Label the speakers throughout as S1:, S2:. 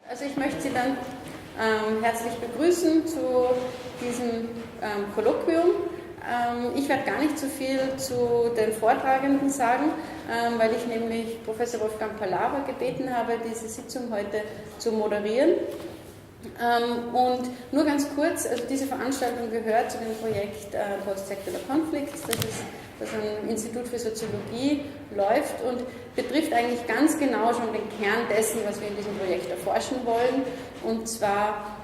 S1: Also ich möchte Sie dann herzlich begrüßen zu diesem Kolloquium. Ich werde gar nicht so viel zu den Vortragenden sagen, weil ich nämlich Professor Wolfgang Pallava gebeten habe, diese Sitzung heute zu moderieren. Und nur ganz kurz, also diese Veranstaltung gehört zu dem Projekt Postsecular Conflicts, das am Institut für Soziologie läuft und betrifft eigentlich ganz genau schon den Kern dessen, was wir in diesem Projekt erforschen wollen, und zwar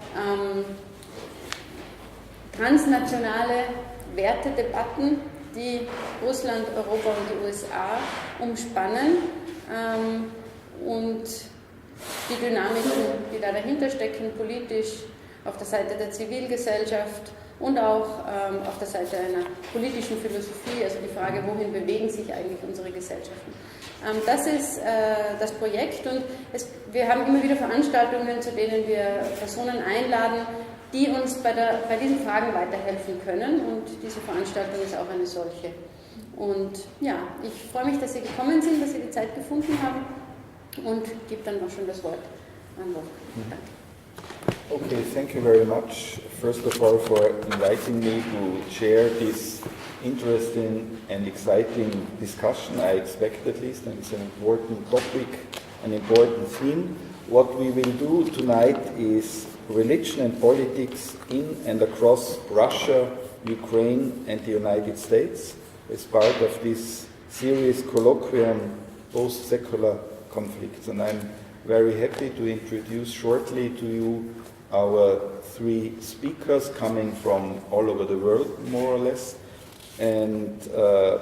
S1: transnationale Wertedebatten, die Russland, Europa und die USA umspannen und die Dynamiken, die da dahinter stecken, politisch, auf der Seite der Zivilgesellschaft und auch auf der Seite einer politischen Philosophie, also die Frage, wohin bewegen sich eigentlich unsere Gesellschaften. Das ist das Projekt und wir haben immer wieder Veranstaltungen, zu denen wir Personen einladen, die uns bei diesen Fragen weiterhelfen können, und diese Veranstaltung ist auch eine solche. Und ja, ich freue mich, dass Sie gekommen sind, dass Sie die Zeit gefunden haben, und gebe dann auch schon das Wort an Wolfgang. Danke.
S2: Okay, thank you very much, first of all, for inviting me to chair this interesting and exciting discussion. I expect, at least, and it's an important topic, an important theme. What we will do tonight is religion and politics in and across Russia, Ukraine and the United States, as part of this series Colloquium Postsecular Conflicts. And I'm very happy to introduce shortly to you our three speakers coming from all over the world, more or less. And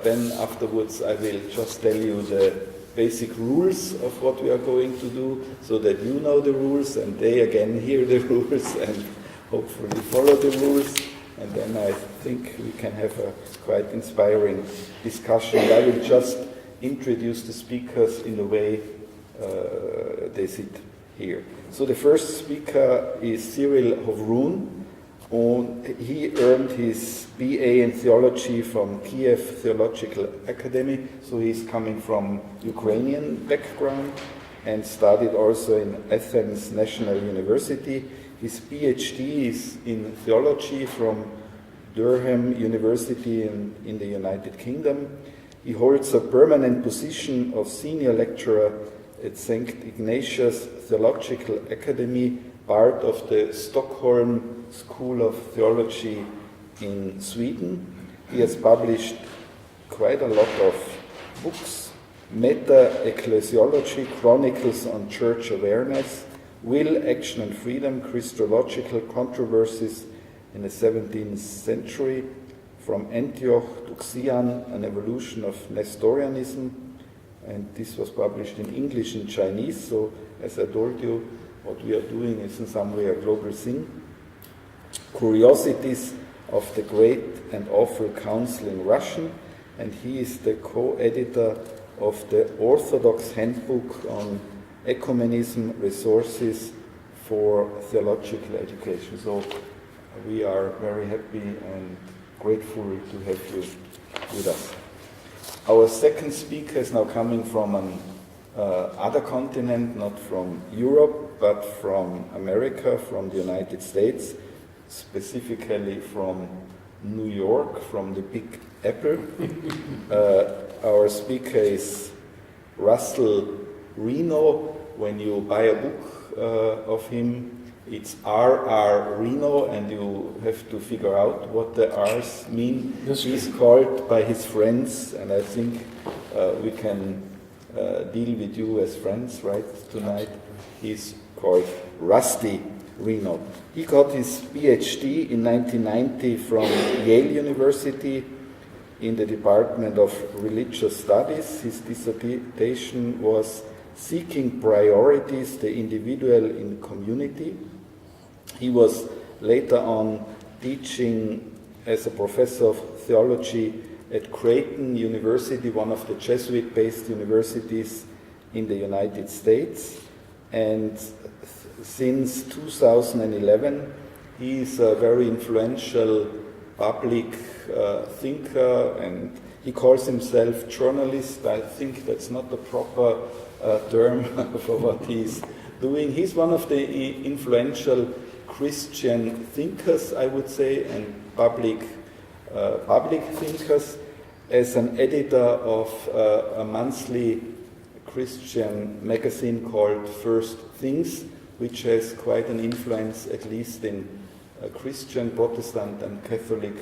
S2: then afterwards I will just tell you the basic rules of what we are going to do, so that you know the rules and they again hear the rules and hopefully follow the rules. And then I think we can have a quite inspiring discussion. I will just introduce the speakers in the way they sit here. So the first speaker is Cyril Hovrun. He earned his BA in theology from Kiev Theological Academy, so he's coming from Ukrainian background, and studied also in Athens National University. His PhD is in theology from Durham University in the United Kingdom. He holds a permanent position of senior lecturer at St. Ignatius Theological Academy, part of the Stockholm School of Theology in Sweden. He has published quite a lot of books: Meta-Ecclesiology, Chronicles on Church Awareness, Will, Action and Freedom, Christological Controversies in the 17th Century, From Antioch to Xi'an, An Evolution of Nestorianism, and this was published in English and Chinese, so as I told you, what we are doing is in some way a global thing. Curiosities of the Great and Awful Council in Russian, and he is the co-editor of the Orthodox Handbook on Ecumenism, Resources for Theological Education. So we are very happy and grateful to have you with us. Our second speaker is now coming from an other continent, not from Europe, but from America, from the United States, specifically from New York, from the Big Apple. Our speaker is Russell Reno. When you buy a book of him, it's R.R. Reno, and you have to figure out what the R's mean. He's called by his friends, and I think we can deal with you as friends, right, tonight. He's called Rusty Reno. He got his PhD in 1990 from Yale University in the Department of Religious Studies. His dissertation was Seeking Priorities, the Individual in Community. He was later on teaching as a professor of theology at Creighton University, one of the Jesuit-based universities in the United States. And since 2011, he is a very influential public thinker, and he calls himself journalist. I think that's not the proper term for what he's doing. He's one of the influential Christian thinkers, I would say, and public thinkers, as an editor of a monthly Christian magazine called First Things, which has quite an influence, at least in Christian, Protestant, and Catholic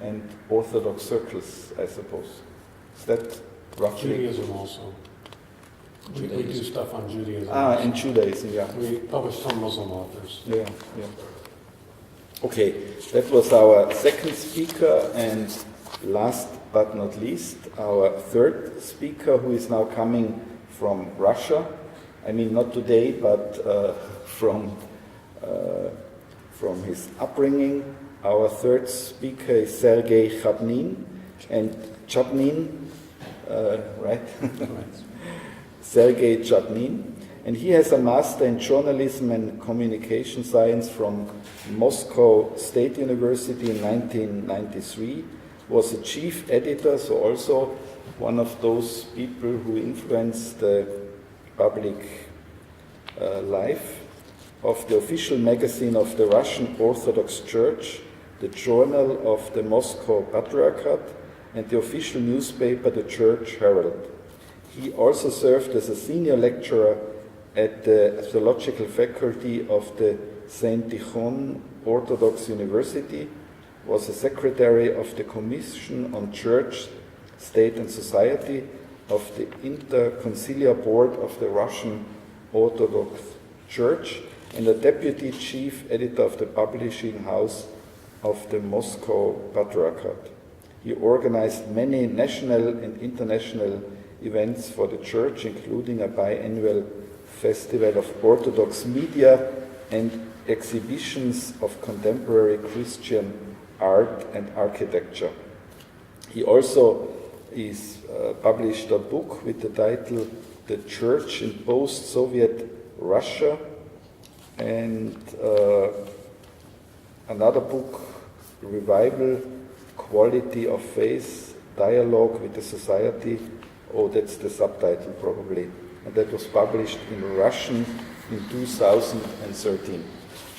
S2: and Orthodox circles, I suppose. Is that roughly?
S3: Judaism also. We do stuff on Judaism.
S2: In Judaism, yeah.
S3: We publish some Muslim authors.
S2: Yeah. Okay, that was our second speaker, and last but not least, our third speaker, who is now coming from Russia. I mean, not today, but from his upbringing. Our third speaker is Sergei Chapnin, right? Sergei Chapnin, and he has a master in journalism and communication science from Moscow State University in 1993, was a chief editor, so also one of those people who influenced the public life of the official magazine of the Russian Orthodox Church, the Journal of the Moscow Patriarchate, and the official newspaper, the Church Herald. He also served as a senior lecturer at the theological faculty of the St. Tikhon Orthodox University, was a secretary of the Commission on Church, State and Society of the Interconciliar Board of the Russian Orthodox Church, and a deputy chief editor of the publishing house of the Moscow Patriarchate. He organized many national and international events for the Church, including a biannual festival of Orthodox media and exhibitions of contemporary Christian art and architecture. He also published a book with the title The Church in Post-Soviet Russia, and another book, Revival, Quality of Faith, Dialogue with the Society. Oh, that's the subtitle probably. And that was published in Russian in 2013.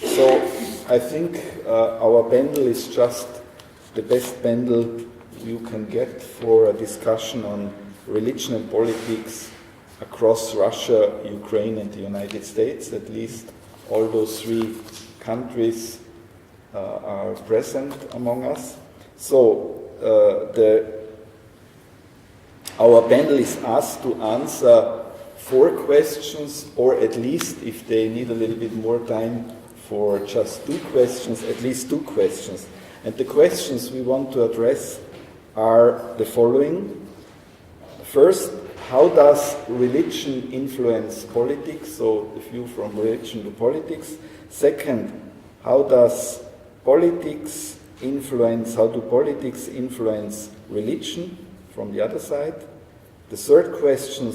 S2: So I think our bundle is just the best bundle you can get for a discussion on religion and politics across Russia, Ukraine, and the United States. At least all those three countries are present among us. So our panel is asked to answer 4 questions, or at least, if they need a little bit more time, for just 2 questions, at least 2 questions. And the questions we want to address are the following. First, how does religion influence politics? So the view from religion to politics. Second, how do politics influence religion from the other side? The third question,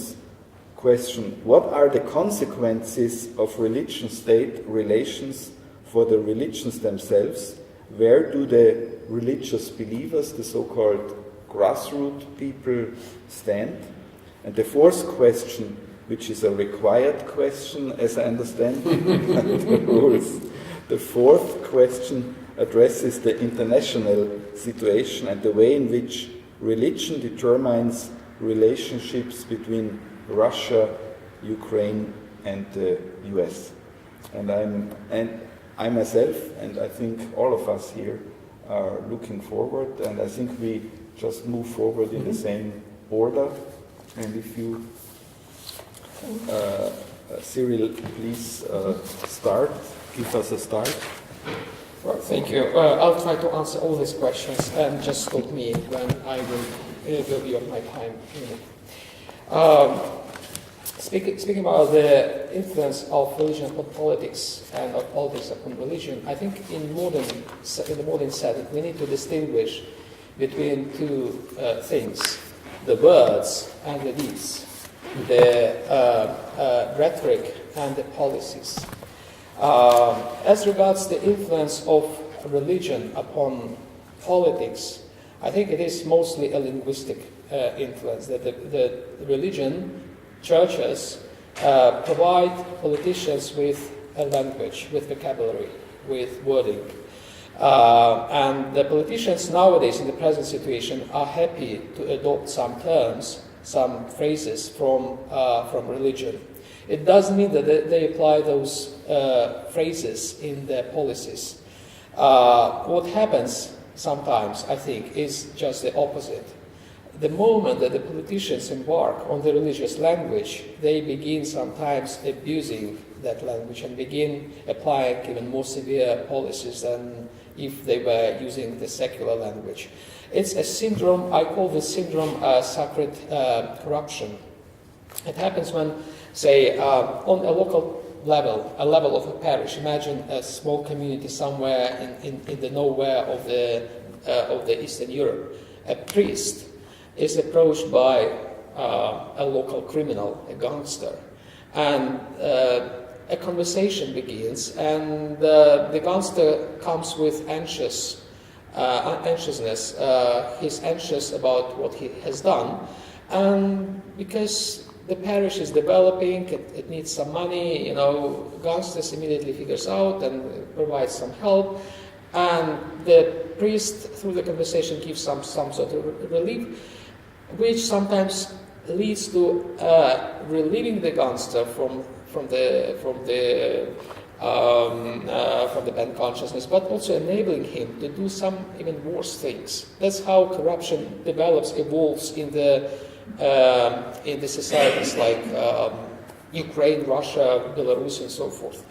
S2: what are the consequences of religion-state relations for the religions themselves? Where do the religious believers, the so-called grassroots people, stand? And the fourth question, which is a required question, as I understand the rules, the fourth question addresses the international situation and the way in which religion determines relationships between Russia, Ukraine, and the US. And I myself, and I think all of us here, are looking forward, and I think we just move forward in the same order. And if you, Cyril, please start, give us a start.
S4: Well, thank you. I'll try to answer all these questions, and just stop me when I will go beyond my time. Speaking about the influence of religion upon politics and of politics upon religion, I think in the modern setting we need to distinguish between 2 things: the words and the deeds, the rhetoric and the policies. As regards the influence of religion upon politics, I think it is mostly a linguistic influence, that the religion, churches, provide politicians with a language, with vocabulary, with wording. And the politicians nowadays, in the present situation, are happy to adopt some terms, some phrases from religion. It doesn't mean that they apply those phrases in their policies. What happens sometimes, I think, is just the opposite. The moment that the politicians embark on the religious language, they begin sometimes abusing that language and begin applying even more severe policies than if they were using the secular language. It's a syndrome, I call this syndrome sacred corruption. It happens when, say, on a local level, a level of a parish, imagine a small community somewhere in the nowhere of the Eastern Europe. A priest is approached by a local criminal, a gangster, and a conversation begins, and the gangster comes with anxiousness. He's anxious about what he has done, and because the parish is developing, it needs some money, gangsters immediately figures out and provides some help, and the priest, through the conversation, gives some sort of relief, which sometimes leads to relieving the gangster from the bad consciousness, but also enabling him to do some even worse things. That's how corruption develops, evolves in the societies like Ukraine, Russia, Belarus, and so forth.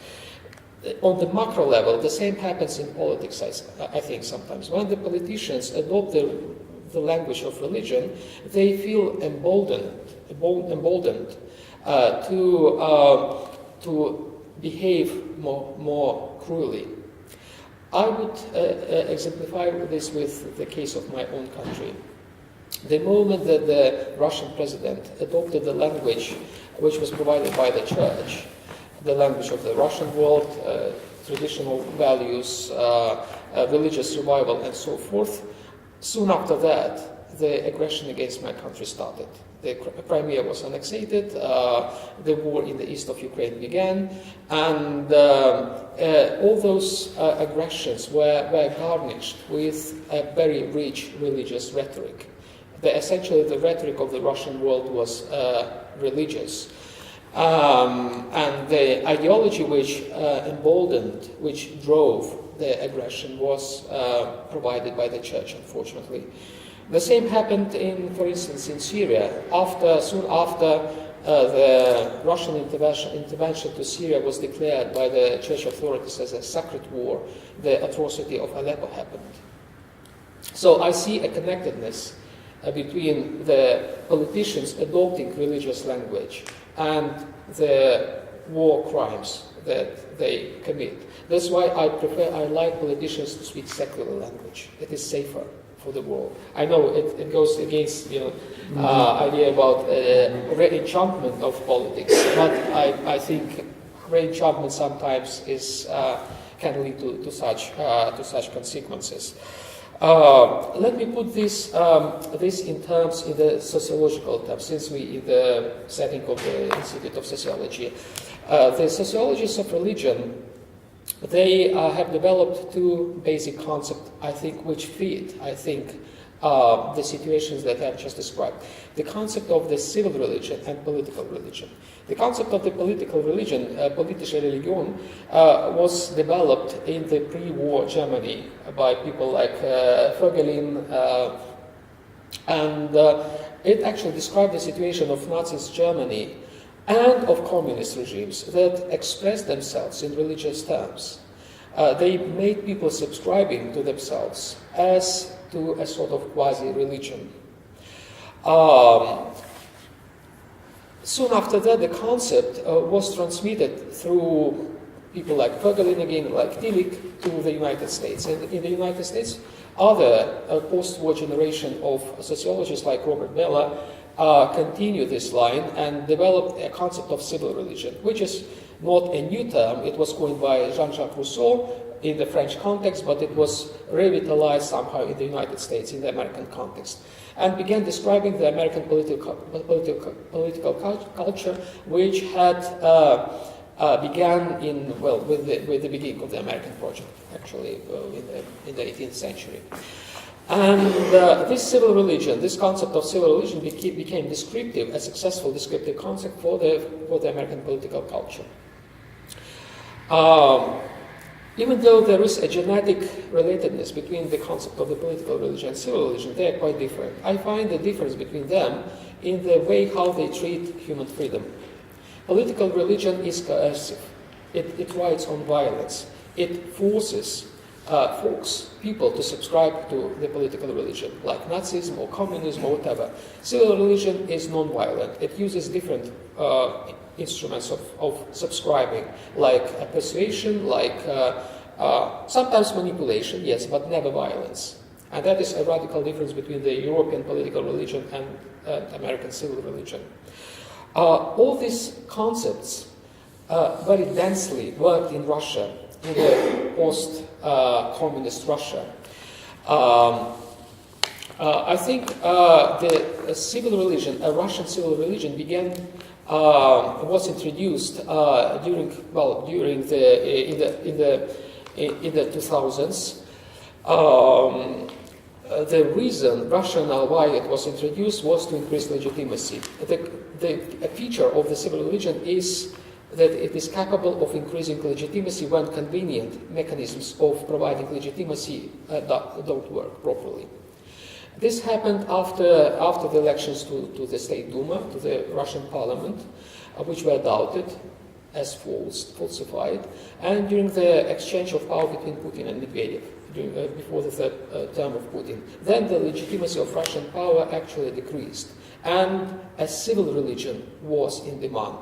S4: On the macro level, the same happens in politics, I think, sometimes. When the politicians adopt the language of religion, they feel emboldened to behave more cruelly. I would exemplify this with the case of my own country. The moment that the Russian president adopted the language which was provided by the church, the language of the Russian world, traditional values, religious survival, and so forth, soon after that, the aggression against my country started. The Crimea was annexed, the war in the east of Ukraine began, and all those aggressions were garnished with a very rich religious rhetoric. Essentially, the rhetoric of the Russian world was religious. And the ideology which emboldened, which drove the aggression was provided by the church, unfortunately. The same happened, for instance, in Syria. Soon after the Russian intervention to Syria was declared by the church authorities as a sacred war, the atrocity of Aleppo happened. So I see a connectedness between the politicians adopting religious language and the war crimes that they commit. That's why I like politicians to speak secular language. It is safer for the world. I know it goes against idea about re-enchantment of politics, but I think re-enchantment sometimes can lead to such consequences. Let me put this in the sociological terms, since we in the setting of the Institute of Sociology. The sociologists of religion, they have developed two basic concepts, I think, which fit, the situations that I've just described. The concept of the civil religion and political religion. The concept of the political religion, politische Religion, was developed in the pre-war Germany by people like Voegelin, and it actually described the situation of Nazis Germany and of communist regimes that expressed themselves in religious terms. They made people subscribing to themselves as to a sort of quasi-religion. Soon after that, the concept was transmitted through people like Voegelin again, like Tillich, to the United States. And in the United States, other post-war generation of sociologists like Robert Bellah continued this line and developed a concept of civil religion, which is not a new term. It was coined by Jean-Jacques Rousseau in the French context, but it was revitalized somehow in the United States, in the American context, and began describing the American political culture, which had began with the beginning of the American project, actually, in the 18th century. And this civil religion, this concept of civil religion became descriptive, a successful descriptive concept for the American political culture. Even though there is a genetic relatedness between the concept of the political religion and civil religion, they are quite different. I find the difference between them in the way how they treat human freedom. Political religion is coercive. It rides on violence. It forces people to subscribe to the political religion, like Nazism or communism or whatever. Civil religion is non-violent. It uses different instruments of subscribing, like persuasion, like sometimes manipulation, yes, but never violence. And that is a radical difference between the European political religion and American civil religion. All these concepts very densely worked in Russia, in the post-communist Russia. I think the civil religion, a Russian civil religion, was introduced during the 2000s. The reason, rationale why it was introduced was to increase legitimacy. A feature of the civil religion is that it is capable of increasing legitimacy when convenient mechanisms of providing legitimacy don't work properly. This happened after the elections to the State Duma, to the Russian parliament, which were doubted as falsified, and during the exchange of power between Putin and Medvedev, before the third term of Putin. Then the legitimacy of Russian power actually decreased, and a civil religion was in demand.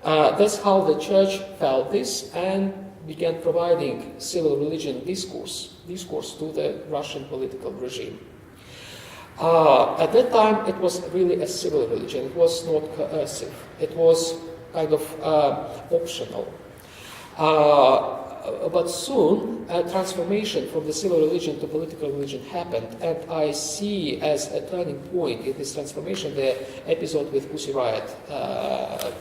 S4: That's how the church felt this and began providing civil religion discourse to the Russian political regime. At that time, it was really a civil religion. It was not coercive. It was kind of optional. But soon, a transformation from the civil religion to political religion happened, and I see as a turning point in this transformation the episode with Pussy Riot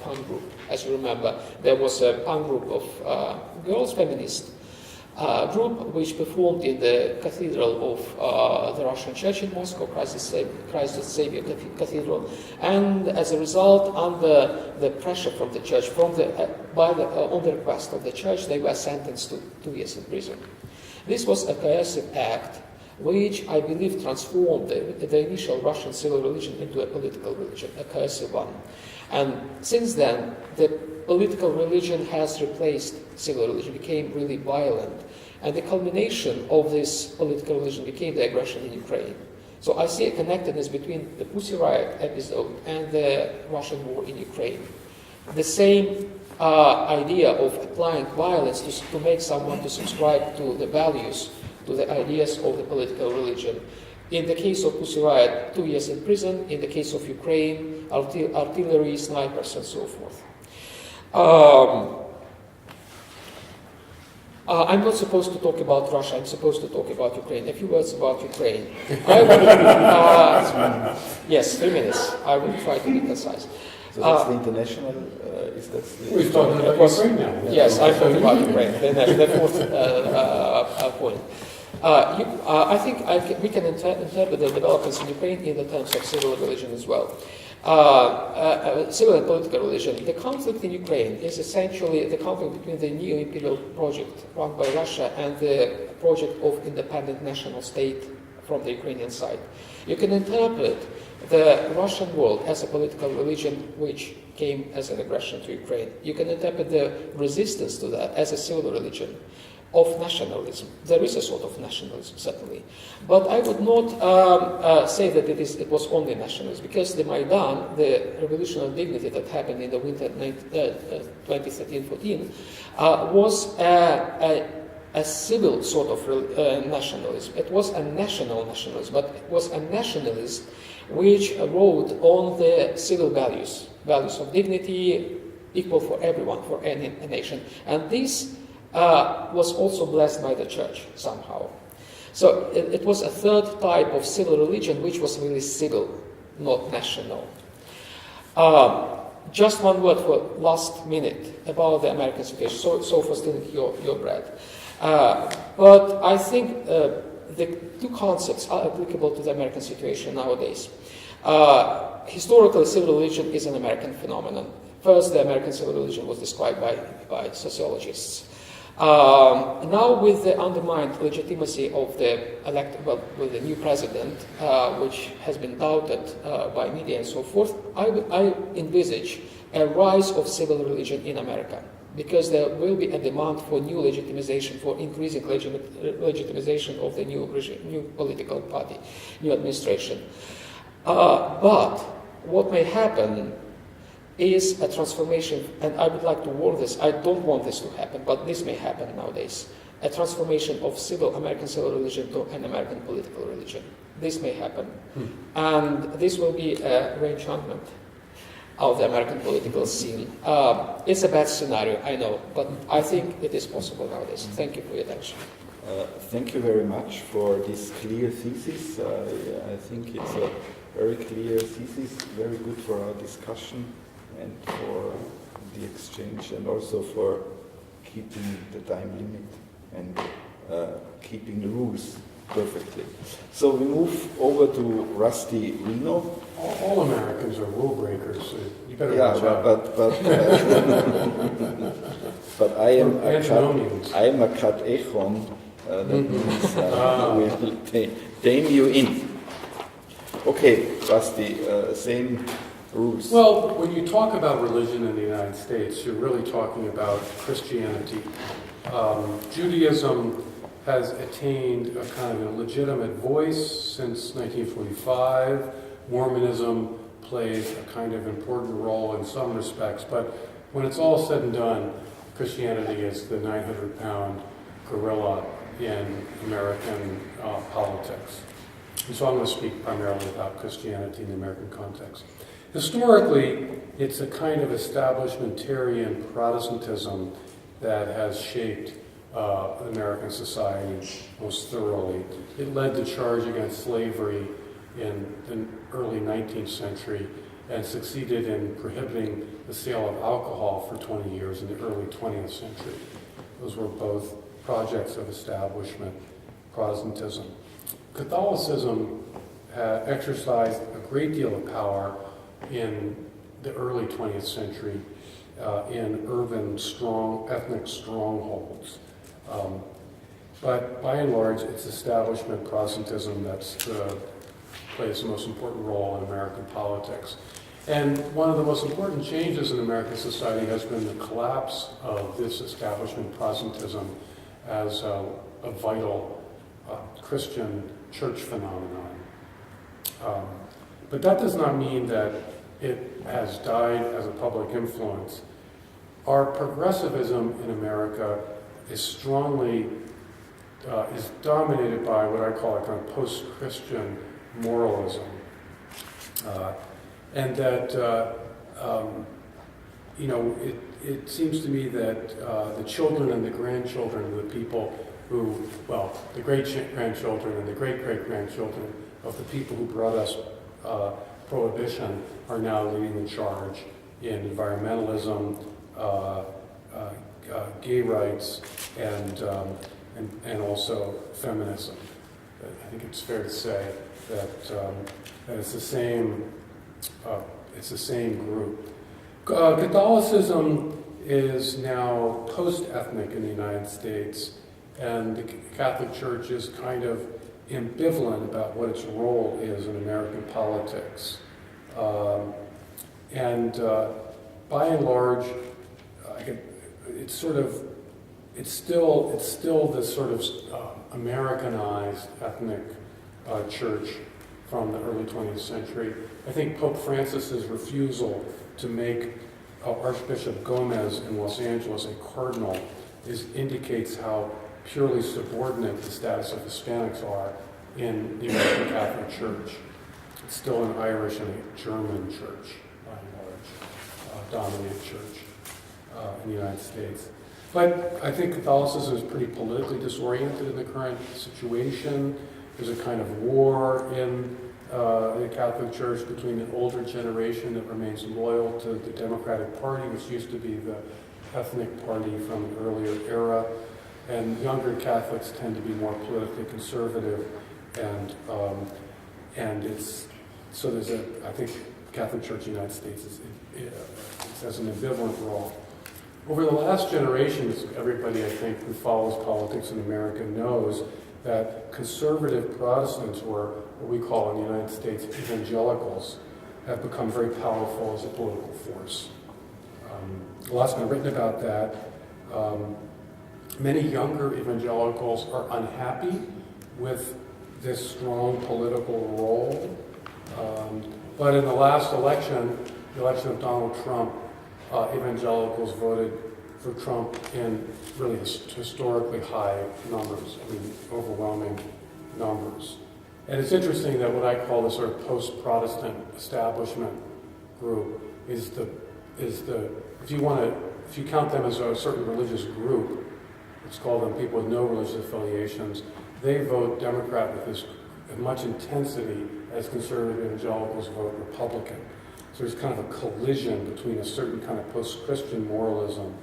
S4: punk group. As you remember, there was a punk group of girls, feminist group, which performed in the cathedral of the Russian church in Moscow, Christ the Savior Cathedral, and as a result, under the pressure from the church, on the request of the church, they were sentenced to 2 years in prison. This was a coercive act, which I believe transformed the initial Russian civil religion into a political religion, a coercive one. And since then, the political religion has replaced civil religion, became really violent. And the culmination of this political religion became the aggression in Ukraine. So I see a connectedness between the Pussy Riot episode and the Russian war in Ukraine. The same idea of applying violence to make someone to subscribe to the values, to the ideas of the political religion. In the case of Pussy Riot, 2 years in prison. In the case of Ukraine, artillery, snipers, and so forth. I'm not supposed to talk about Russia, I'm supposed to talk about Ukraine. A few words about Ukraine. Yes, 3 minutes. I will try to be concise.
S2: So that's the international, is that the...
S3: We're talking about Ukraine now.
S4: Yes, I'm talking about Ukraine, the fourth point. I think we can interpret the developments in Ukraine in the terms of civil religion as well. Civil and political religion. The conflict in Ukraine is essentially the conflict between the neo-imperial project run by Russia and the project of independent national state from the Ukrainian side. You can interpret the Russian world as a political religion which came as an aggression to Ukraine. You can interpret the resistance to that as a civil religion of nationalism. There is a sort of nationalism, certainly. But I would not say that it was only nationalism, because the Maidan, the revolution of dignity that happened in the winter 2013-14, was a civil sort of nationalism. It was a national nationalism, but it was a nationalism which rode on the civil values of dignity, equal for everyone, for any nation. And this was also blessed by the church somehow. So it was a third type of civil religion, which was really civil, not national. Just one word for last minute about the American situation. So for stealing your bread. But I think the two concepts are applicable to the American situation nowadays. Historically, civil religion is an American phenomenon. First, the American civil religion was described by sociologists. Now, with the undermined legitimacy of the with the new president, which has been doubted by media and so forth, I envisage a rise of civil religion in America, because there will be a demand for new legitimization, for increasing legitimization of the new regime, new political party, new administration. But what may happen is a transformation, and I would like to warn this, I don't want this to happen, but this may happen nowadays, a transformation of American civil religion to an American political religion. This may happen. And this will be a reenchantment of the American political scene. It's a bad scenario, I know, but I think it is possible nowadays. Thank you for your attention.
S2: Thank you very much for this clear thesis. I think it's a very clear thesis, very good for our discussion and for the exchange, and also for keeping the time limit and keeping the rules perfectly. So we move over to Rusty Reno.
S3: All Americans are rule breakers, so you better watch
S2: Yeah,
S3: out.
S2: but I am
S3: Antinomians.
S2: a katechon, that means we'll tame you in. Okay, Rusty, same rules.
S3: Well, when you talk about religion in the United States, you're really talking about Christianity. Judaism has attained a kind of a legitimate voice since 1945. Mormonism plays a kind of important role in some respects, but when it's all said and done, Christianity is the 900-pound gorilla in American politics. And so I'm going to speak primarily about Christianity in the American context. Historically, it's a kind of establishmentarian Protestantism that has shaped American society most thoroughly. It led the charge against slavery in the early 19th century and succeeded in prohibiting the sale of alcohol for 20 years in the early 20th century. Those were both projects of establishment Protestantism. Catholicism exercised a great deal of power in the early 20th century in urban, ethnic strongholds. But by and large, it's establishment Protestantism that plays the most important role in American politics. And one of the most important changes in American society has been the collapse of this establishment Protestantism as a vital Christian church phenomenon. But that does not mean that it has died as a public influence. Our progressivism in America is strongly, is dominated by what I call a kind of post-Christian moralism. And that, it seems to me that the children and the grandchildren of the people who, the great-grandchildren and the great-great-grandchildren of the people who brought us prohibition are now leading the charge in environmentalism, gay rights, and also feminism. I think it's fair to say that it's the same. It's the same group. Catholicism is now post-ethnic in the United States, and the Catholic Church is kind of ambivalent about what its role is in American politics. By and large, it's still this sort of Americanized ethnic church from the early 20th century. I think Pope Francis's refusal to make Archbishop Gomez in Los Angeles a cardinal indicates how purely subordinate the status of Hispanics are in the American Catholic Church. It's still an Irish and a German church, by and large, dominant church in the United States. But I think Catholicism is pretty politically disoriented in the current situation. There's a kind of war in the Catholic Church between an older generation that remains loyal to the Democratic Party, which used to be the ethnic party from an earlier era, and younger Catholics tend to be more politically conservative, and it's so there's a I think Catholic Church in the United States has an ambivalent role. Over the last generations, everybody I think who follows politics in America knows that conservative Protestants, or what we call in the United States evangelicals, have become very powerful as a political force. A lot's been written about that. Many younger evangelicals are unhappy with this strong political role. But in the last election, the election of Donald Trump, evangelicals voted for Trump in really historically high numbers, I mean, overwhelming numbers. And it's interesting that what I call the sort of post-Protestant establishment group is the if you count them as a certain religious group, let's call them people with no religious affiliations, they vote Democrat with as much intensity as conservative evangelicals vote Republican. So there's kind of a collision between a certain kind of post-Christian moralism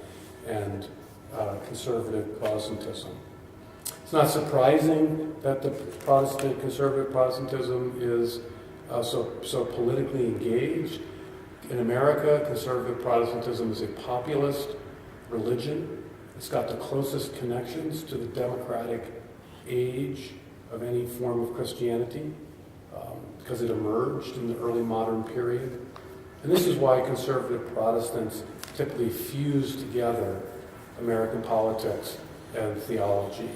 S3: and conservative Protestantism. It's not surprising that the conservative Protestantism is so politically engaged. In America, conservative Protestantism is a populist religion. It's got the closest connections to the democratic age of any form of Christianity because it emerged in the early modern period. And this is why conservative Protestants typically fuse together American politics and theology.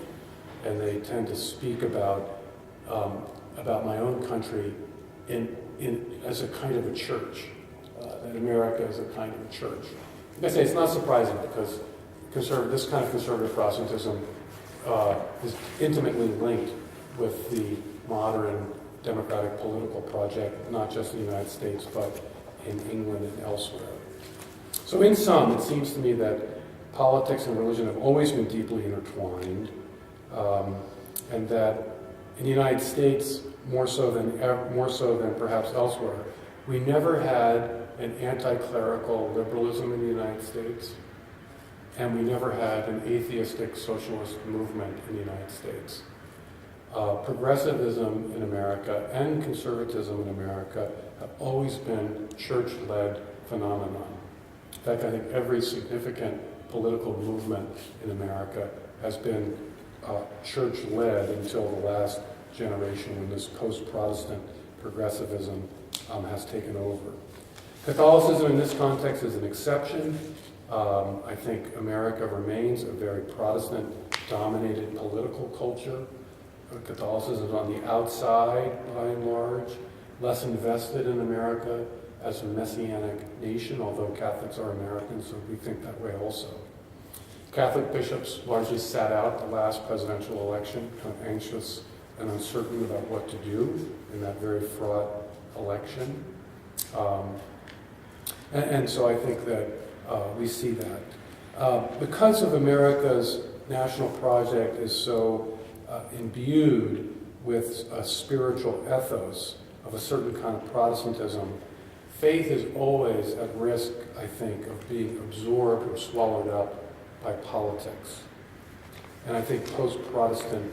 S3: And they tend to speak about my own country as a kind of a church, that America is a kind of a church. Like I say, it's not surprising because this kind of conservative Protestantism is intimately linked with the modern democratic political project, not just in the United States, but in England and elsewhere. So in sum, it seems to me that politics and religion have always been deeply intertwined, and that in the United States, more so than perhaps elsewhere, we never had an anti-clerical liberalism in the United States, and we never had an atheistic socialist movement in the United States. Progressivism in America and conservatism in America have always been church-led phenomenon. In fact, I think every significant political movement in America has been church-led until the last generation when this post-Protestant progressivism has taken over. Catholicism in this context is an exception. I think America remains a very Protestant-dominated political culture. Catholicism is on the outside, by and large, less invested in America as a messianic nation, although Catholics are Americans, so we think that way also. Catholic bishops largely sat out the last presidential election, kind of anxious and uncertain about what to do in that very fraught election. And so I think that we see that. Because of America's national project is so imbued with a spiritual ethos of a certain kind of Protestantism, faith is always at risk, I think, of being absorbed or swallowed up by politics. And I think post-Protestant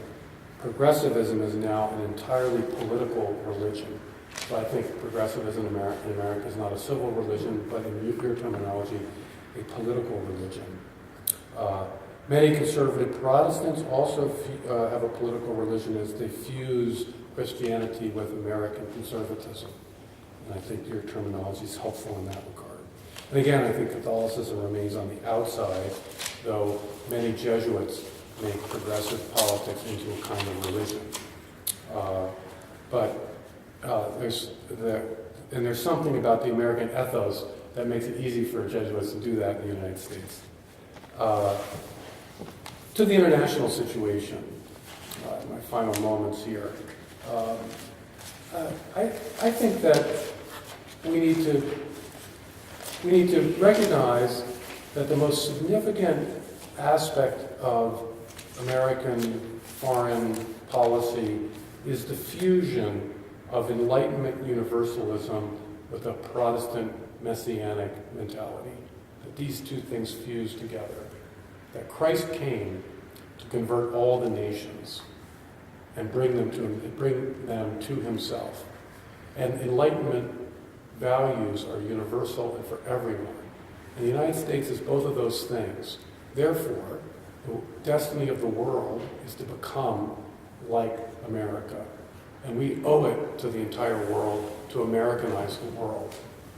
S3: progressivism is now an entirely political religion. So I think progressivism in America is not a civil religion, but in your terminology, a political religion. Many conservative Protestants also have a political religion as they fuse Christianity with American conservatism. And I think your terminology is helpful in that regard. And again, I think Catholicism remains on the outside, though many Jesuits make progressive politics into a kind of religion. There's something about the American ethos that makes it easy for Jesuits to do that in the United States. To the international situation, my final moments here. I think that we need to recognize that the most significant aspect of American foreign policy is the fusion of Enlightenment universalism with a Protestant messianic mentality. That these two things fuse together. That Christ came to convert all the nations and bring them to himself. And Enlightenment values are universal and for everyone. And the United States is both of those things. Therefore, the destiny of the world is to become like America. And we owe it to the entire world to Americanize the world.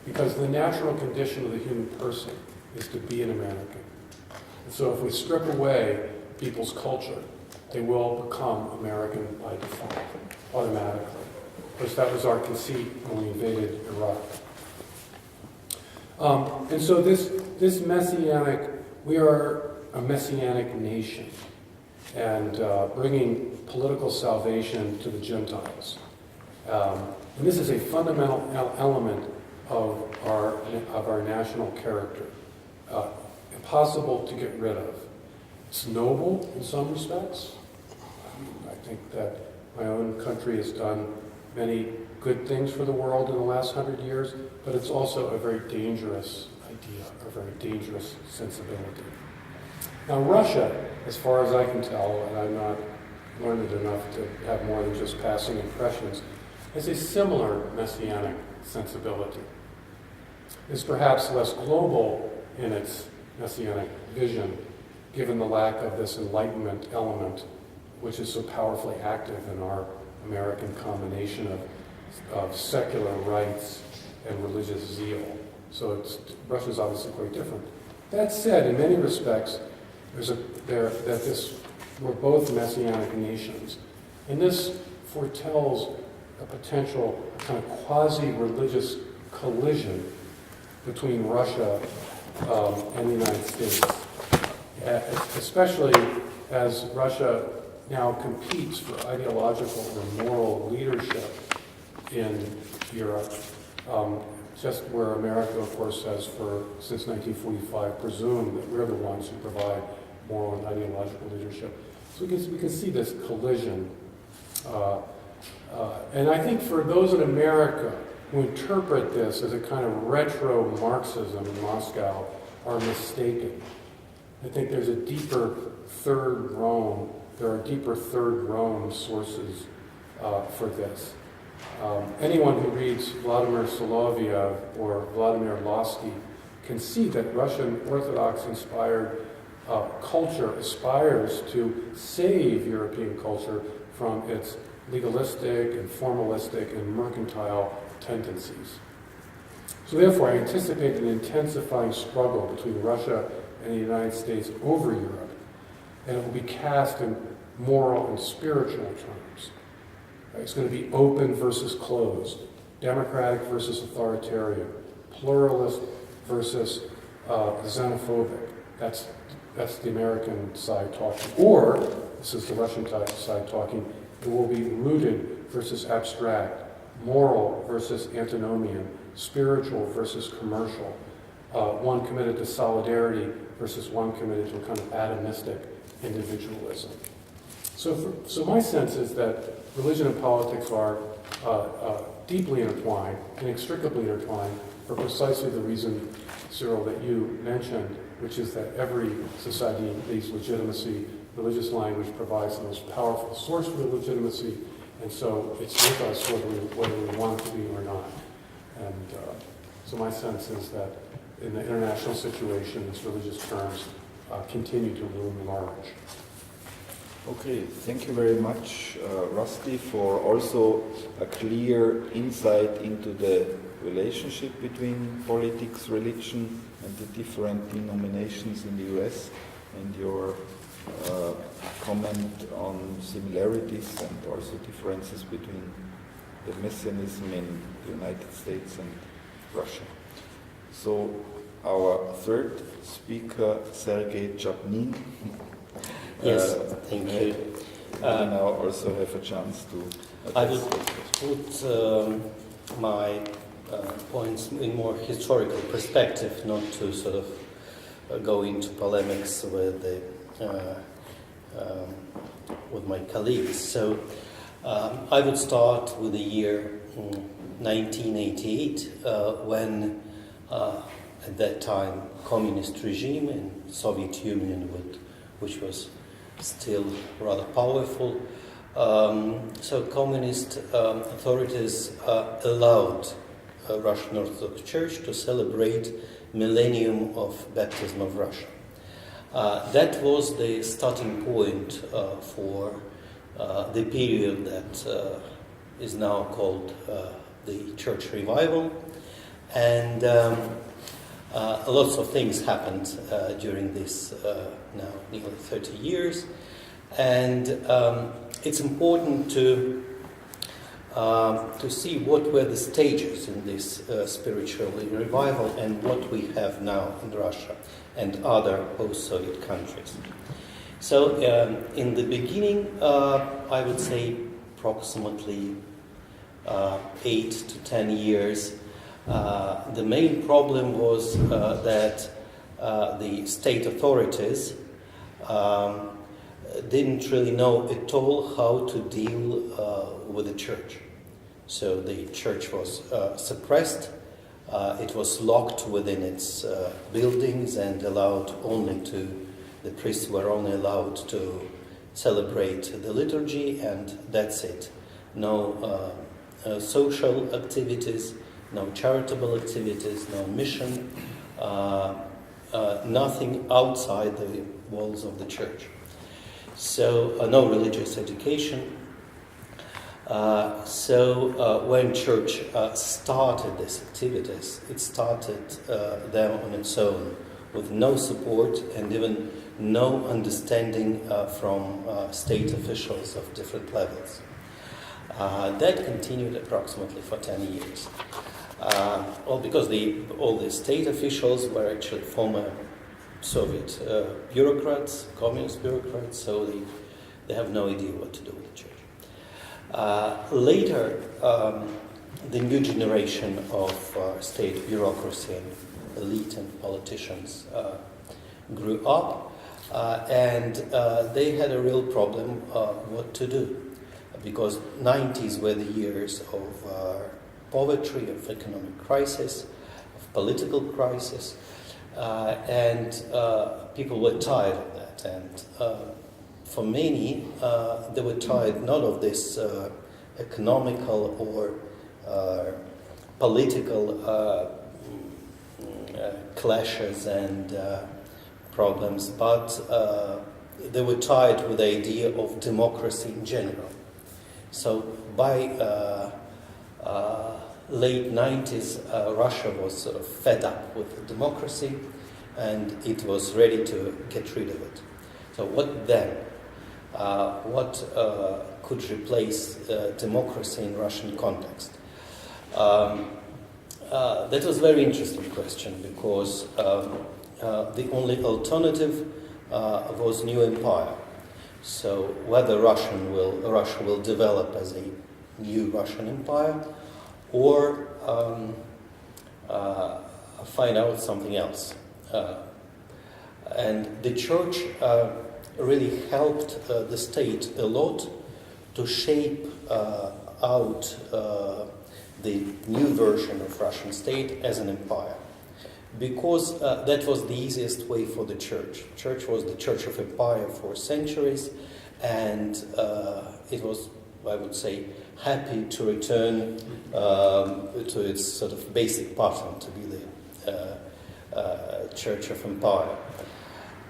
S3: Because the natural condition of the human person is to be an American. And so if we strip away people's culture, they will become American by default, automatically. Of course, that was our conceit when we invaded Iraq. And so this messianic, we are a messianic nation, and bringing political salvation to the Gentiles. And this is a fundamental element of our national character, impossible to get rid of. It's noble in some respects. I think that my own country has done many good things for the world in the last 100 years, but it's also a very dangerous idea, a very dangerous sensibility. Now Russia, as far as I can tell, and I'm not learned enough to have more than just passing impressions, has a similar messianic sensibility. It's perhaps less global in its messianic vision, given the lack of this Enlightenment element, which is so powerfully active in our American combination of secular rights and religious zeal. So Russia's obviously quite different. That said, in many respects, we're both messianic nations. And this foretells a potential kind of quasi-religious collision between Russia and the United States, especially as Russia now competes for ideological or moral leadership in Europe, just where America, of course, has since 1945 presumed that we're the ones who provide moral and ideological leadership. So we can see this collision. And I think for those in America who interpret this as a kind of retro Marxism in Moscow are mistaken. I think there's a deeper third Rome. There are deeper third Rome sources for this. Anyone who reads Vladimir Soloviev or Vladimir Lossky can see that Russian Orthodox-inspired culture aspires to save European culture from its legalistic and formalistic and mercantile tendencies. So therefore, I anticipate an intensifying struggle between Russia and the United States over Europe, and it will be cast in moral and spiritual terms. It's going to be open versus closed, democratic versus authoritarian, pluralist versus xenophobic. That's the American side talking. Or, this is the Russian side talking, it will be rooted versus abstract, moral versus antinomian, spiritual versus commercial, one committed to solidarity versus one committed to a kind of atomistic individualism. So my sense is that religion and politics are deeply intertwined, inextricably intertwined, for precisely the reason, Cyril, that you mentioned, which is that every society needs legitimacy. Religious language provides the most powerful source for legitimacy, and so it's with us whether we want it to be or not. And so my sense is that in the international situation, these religious terms continue to loom large.
S2: Okay, thank you very much, Rusty, for also a clear insight into the relationship between politics, religion, and the different denominations in the US, and your comment on similarities and also differences between the Messianism in the United States and Russia. So our third speaker, Sergei Chapnin.
S5: Yes, thank you.
S2: We now also have a chance to
S5: I will put my points in more historical perspective, not to sort of go into polemics with my colleagues. So I would start with the year 1988, when at that time communist regime in Soviet Union, which was still rather powerful. So communist authorities allowed Russian Orthodox Church to celebrate millennium of baptism of Russia. That was the starting point for the period that is now called the Church Revival, and lots of things happened during this now nearly 30 years, and it's important to see what were the stages in this spiritual revival and what we have now in Russia and other post-Soviet countries. So in the beginning, I would say approximately 8 to 10 years, the main problem was that the state authorities didn't really know at all how to deal with the church. So the church was suppressed, it was locked within its buildings and allowed only to, the priests were only allowed to celebrate the liturgy, and that's it. No social activities, no charitable activities, no mission, nothing outside the walls of the church. So no religious education. So when church started these activities, it started them on its own, with no support and even no understanding from state officials of different levels. That continued approximately for 10 years. Well, because all the state officials were actually former Soviet bureaucrats, communist bureaucrats, so they have no idea what to do with the church. Later, the new generation of state bureaucracy and elite and politicians grew up, and they had a real problem what to do, because 90s were the years of poverty, of economic crisis, of political crisis, and people were tired of that. And for many, they were tired not of this economical or political clashes and problems, but they were tired with the idea of democracy in general. So by late 90s, Russia was sort of fed up with democracy, and it was ready to get rid of it. So what then? What could replace democracy in Russian context? That was a very interesting question, because the only alternative was new empire. So whether Russia will develop as a new Russian empire, or find out something else. And the church really helped the state a lot to shape out the new version of Russian state as an empire, because that was the easiest way for the church. Church was the church of empire for centuries, and it was, I would say, happy to return to its sort of basic pattern, to be the church of empire.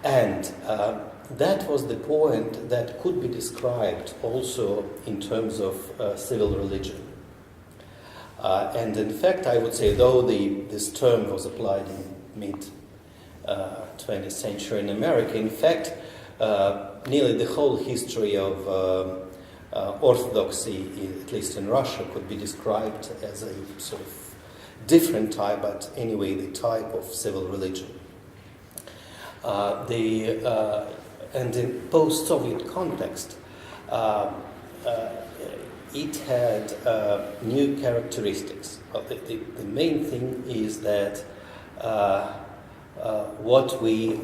S5: And that was the point that could be described also in terms of civil religion. And in fact, I would say, though this term was applied in mid-20th century in America, in fact, nearly the whole history of orthodoxy, at least in Russia, could be described as a sort of different type, but anyway, the type of civil religion. And in post-Soviet context, it had new characteristics. The main thing is that what we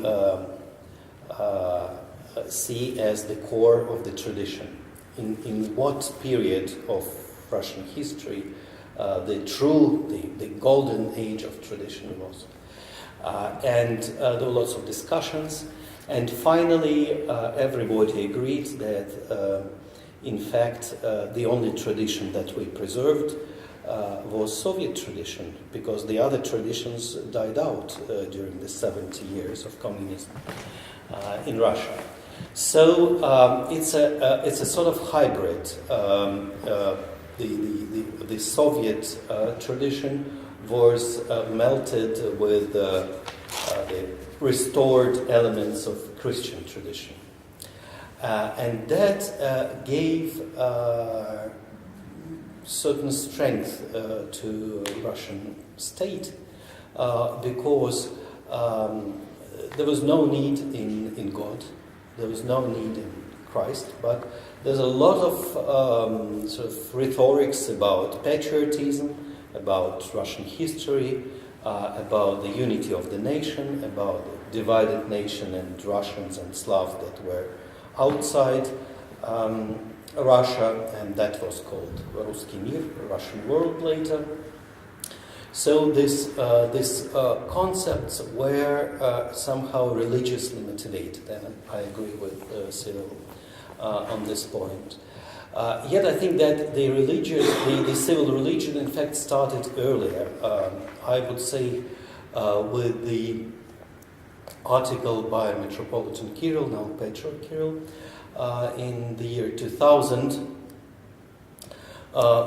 S5: see as the core of the tradition. In what period of Russian history the golden age of tradition was. And there were lots of discussions, and finally everybody agreed that in fact the only tradition that we preserved was Soviet tradition, because the other traditions died out during the 70 years of communism in Russia. So it's a sort of hybrid. The Soviet tradition was melted with the restored elements of Christian tradition, and that gave certain strength to Russian state, because there was no need in God, there was no need in Christ, but there's a lot of sort of rhetorics about patriotism, about Russian history, about the unity of the nation, about the divided nation and Russians and Slavs that were outside Russia, and that was called Ruski Mir, Russian world later. So these concepts were somehow religiously motivated, and I agree with Cyril on this point. Yet I think that the civil religion in fact started earlier. I would say with the article by Metropolitan Kirill, now Patriarch Kirill, in the year 2000,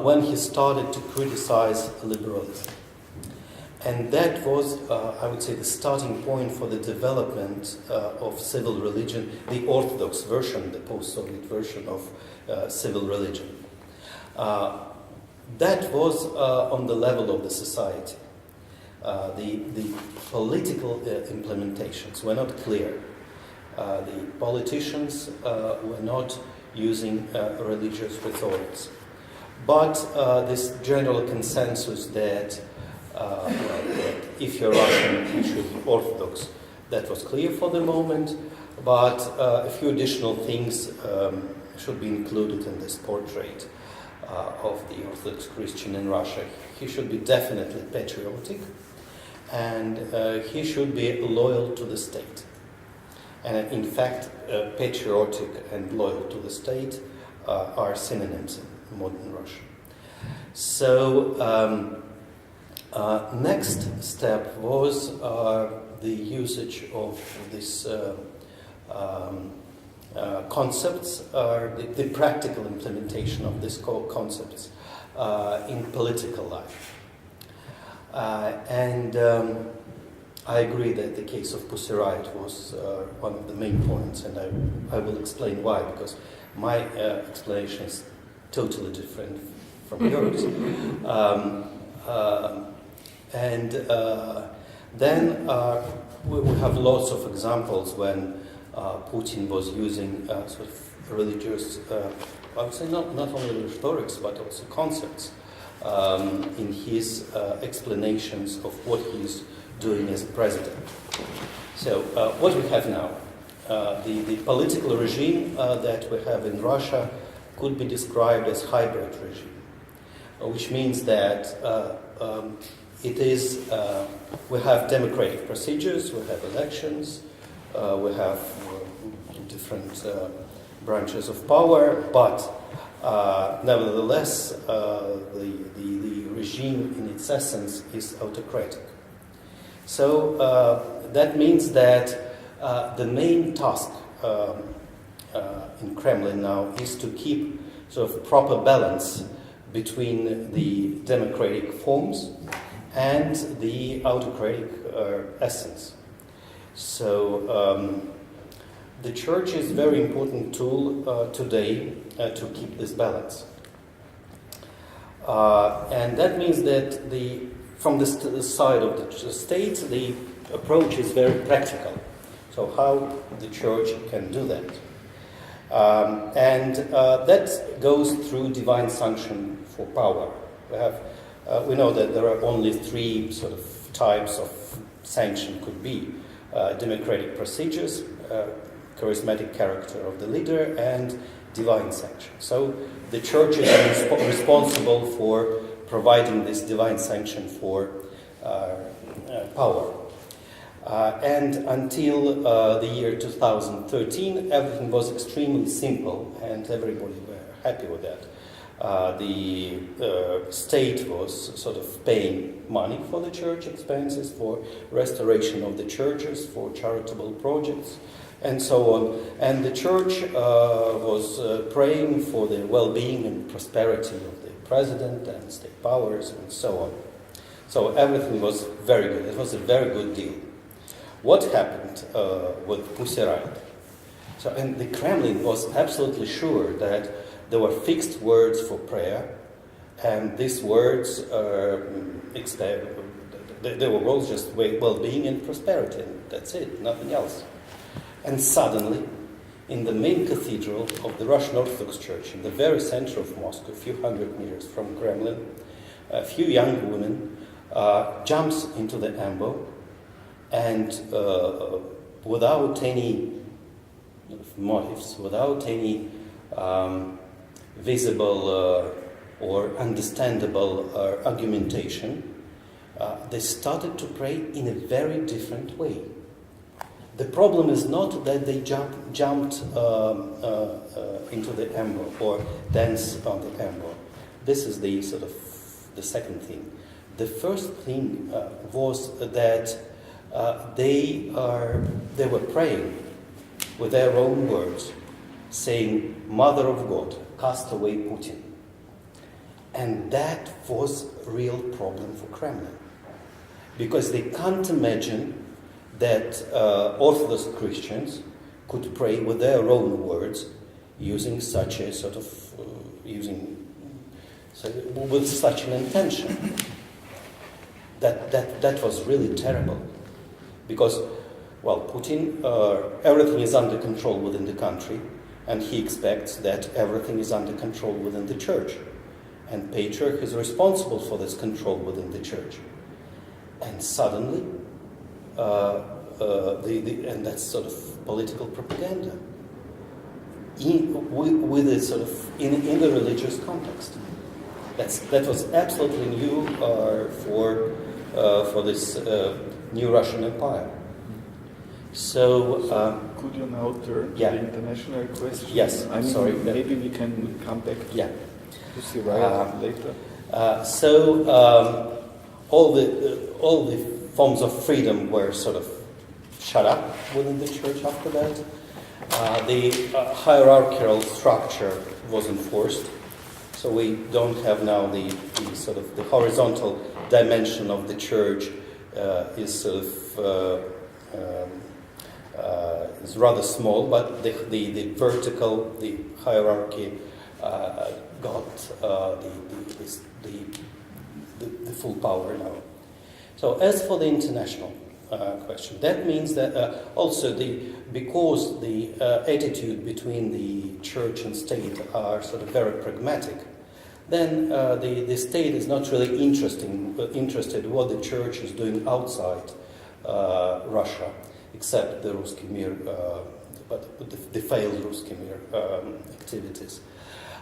S5: when he started to criticize liberalism. And that was, I would say, the starting point for the development of civil religion, the Orthodox version, the post-Soviet version of civil religion. That was on the level of the society. The political implementations were not clear. The politicians were not using religious rhetorics. But this general consensus that if you're Russian, you should be Orthodox, that was clear for the moment, but a few additional things should be included in this portrait of the Orthodox Christian in Russia. He should be definitely patriotic, and he should be loyal to the state. And in fact, patriotic and loyal to the state are synonyms in modern Russia. So next step was the usage of these concepts, the practical implementation of these concepts in political life. And I agree that the case of Pussy Riot was one of the main points, and I will explain why, because my explanation is totally different from yours. Then we have lots of examples when Putin was using sort of religious, I would say not only rhetorics, but also concepts in his explanations of what he's doing as a president. So what we have now, the political regime that we have in Russia could be described as hybrid regime, which means that it is, we have democratic procedures, we have elections, we have different branches of power, but nevertheless, the regime in its essence is autocratic. So that means that the main task in Kremlin now is to keep sort of proper balance between the democratic forms and the autocratic essence. So the church is a very important tool today to keep this balance. And that means that from the side of the state, the approach is very practical. So how the church can do that. And that goes through divine sanction for power. We know that there are only three sort of types of sanction could be democratic procedures, charismatic character of the leader, and divine sanction. So the church is responsible for providing this divine sanction for power. And until the year 2013, everything was extremely simple, and everybody were happy with that. The state was sort of paying money for the church expenses, for restoration of the churches, for charitable projects, and so on. And the church was praying for the well-being and prosperity of the president and state powers and so on. So everything was very good. It was a very good deal. What happened with Pussy Riot? So, and the Kremlin was absolutely sure that there were fixed words for prayer, and these words they were all just well-being and prosperity, and that's it, nothing else. And suddenly, in the main cathedral of the Russian Orthodox Church, in the very center of Moscow, a few hundred meters from Kremlin, a few young women jumps into the ambo, and without any motives, without any visible or understandable argumentation, they started to pray in a very different way. The problem is not that they jumped into the ambo or danced on the ambo. This is the sort of the second thing. The first thing was that they were praying with their own words, saying, "Mother of God, cast away Putin." And that was a real problem for Kremlin, because they can't imagine that Orthodox Christians could pray with their own words, using such a sort of with such an intention. That was really terrible, because, well, Putin, everything is under control within the country, and he expects that everything is under control within the church, and Patriarch is responsible for this control within the church. And suddenly, and that's sort of political propaganda with a sort of in the religious context. That was absolutely new for this new Russian Empire. So
S2: could you now turn to the international question?
S5: Yes,
S2: I mean,
S5: sorry.
S2: Maybe we can come back to Pussy Riot later.
S5: All the forms of freedom were sort of shut up within the church after that. The hierarchical structure was enforced, so we don't have now the sort of the horizontal dimension of the church is sort of is rather small, but the vertical, the hierarchy got the full power now. So as for the international question, that means that also because the attitude between the church and state are sort of very pragmatic, then the state is not really interested in what the church is doing outside Russia, except the Ruski Mir, but the failed Ruski Mir activities.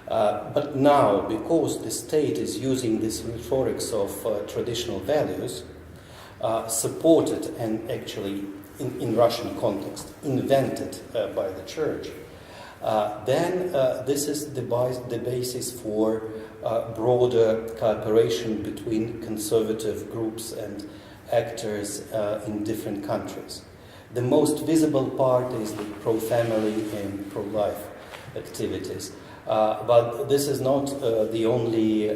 S5: But now, because the state is using this rhetorics of traditional values, supported and actually, in Russian context, invented by the church, then this is the basis for broader cooperation between conservative groups and actors in different countries. The most visible part is the pro-family and pro-life activities. But this is not the only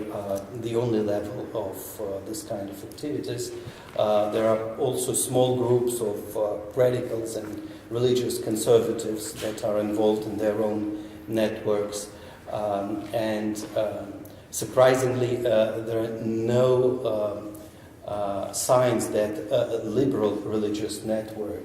S5: level of this kind of activities. There are also small groups of radicals and religious conservatives that are involved in their own networks. And surprisingly, there are no signs that a liberal religious network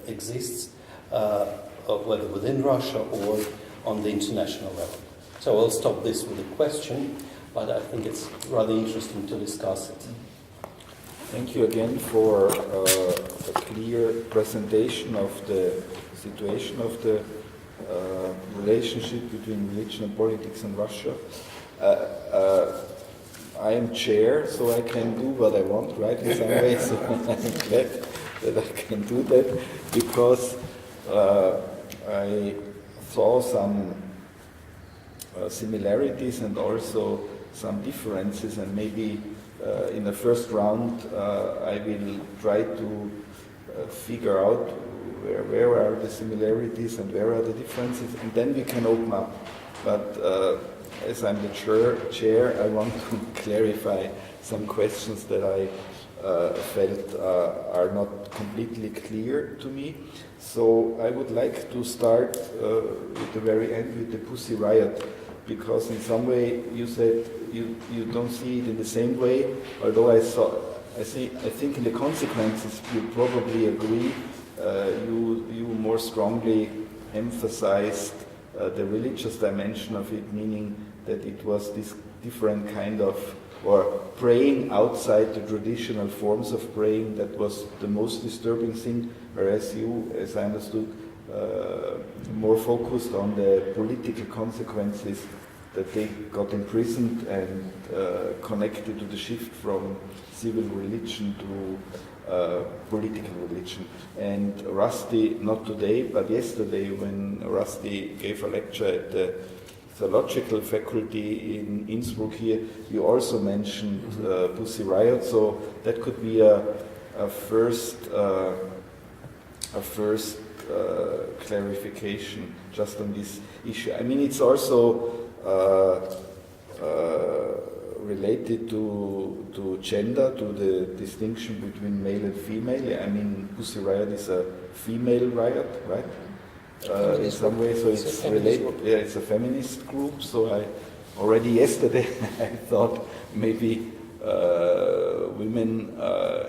S5: exists, whether within Russia or on the international level. So I'll stop this with a question, but I think it's rather interesting to discuss it.
S2: Thank you again for a clear presentation of the situation of the relationship between religion and politics in Russia. I am chair, so I can do what I want, right, in some ways. So I'm glad that I can do that, because I saw some similarities and also some differences, and maybe in the first round I will try to figure out where are the similarities and where are the differences, and then we can open up. But as I'm the chair, I want to clarify some questions that I felt are not completely clear to me. So I would like to start with the very end, with the Pussy Riot, because in some way you said you don't see it in the same way, although I think in the consequences you probably agree. You more strongly emphasized the religious dimension of it, meaning that it was this different kind of, or praying outside the traditional forms of praying, that was the most disturbing thing, whereas you, as I understood, more focused on the political consequences, that they got imprisoned and connected to the shift from civil religion to political religion. And Rusty, not today, but yesterday, when Rusty gave a lecture at the theological faculty in Innsbruck here, you also mentioned Pussy Riot, so that could be a first clarification just on this issue. I mean, it's also related to gender, to the distinction between male and female. I mean, Pussy Riot is a female riot, right? In some way, so it's related. Yeah, it's a feminist group. So I already yesterday I thought maybe women,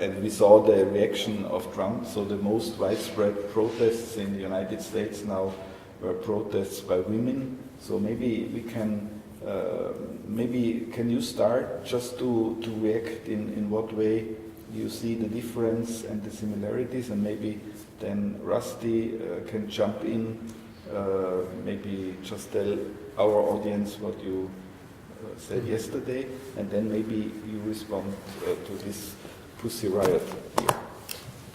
S2: and we saw the reaction of Trump. So the most widespread protests in the United States now were protests by women. So maybe we can. Maybe can you start just to react in what way you see the difference and the similarities, and maybe then Rusty can jump in, maybe just tell our audience what you said yesterday, and then maybe you respond to this Pussy Riot here.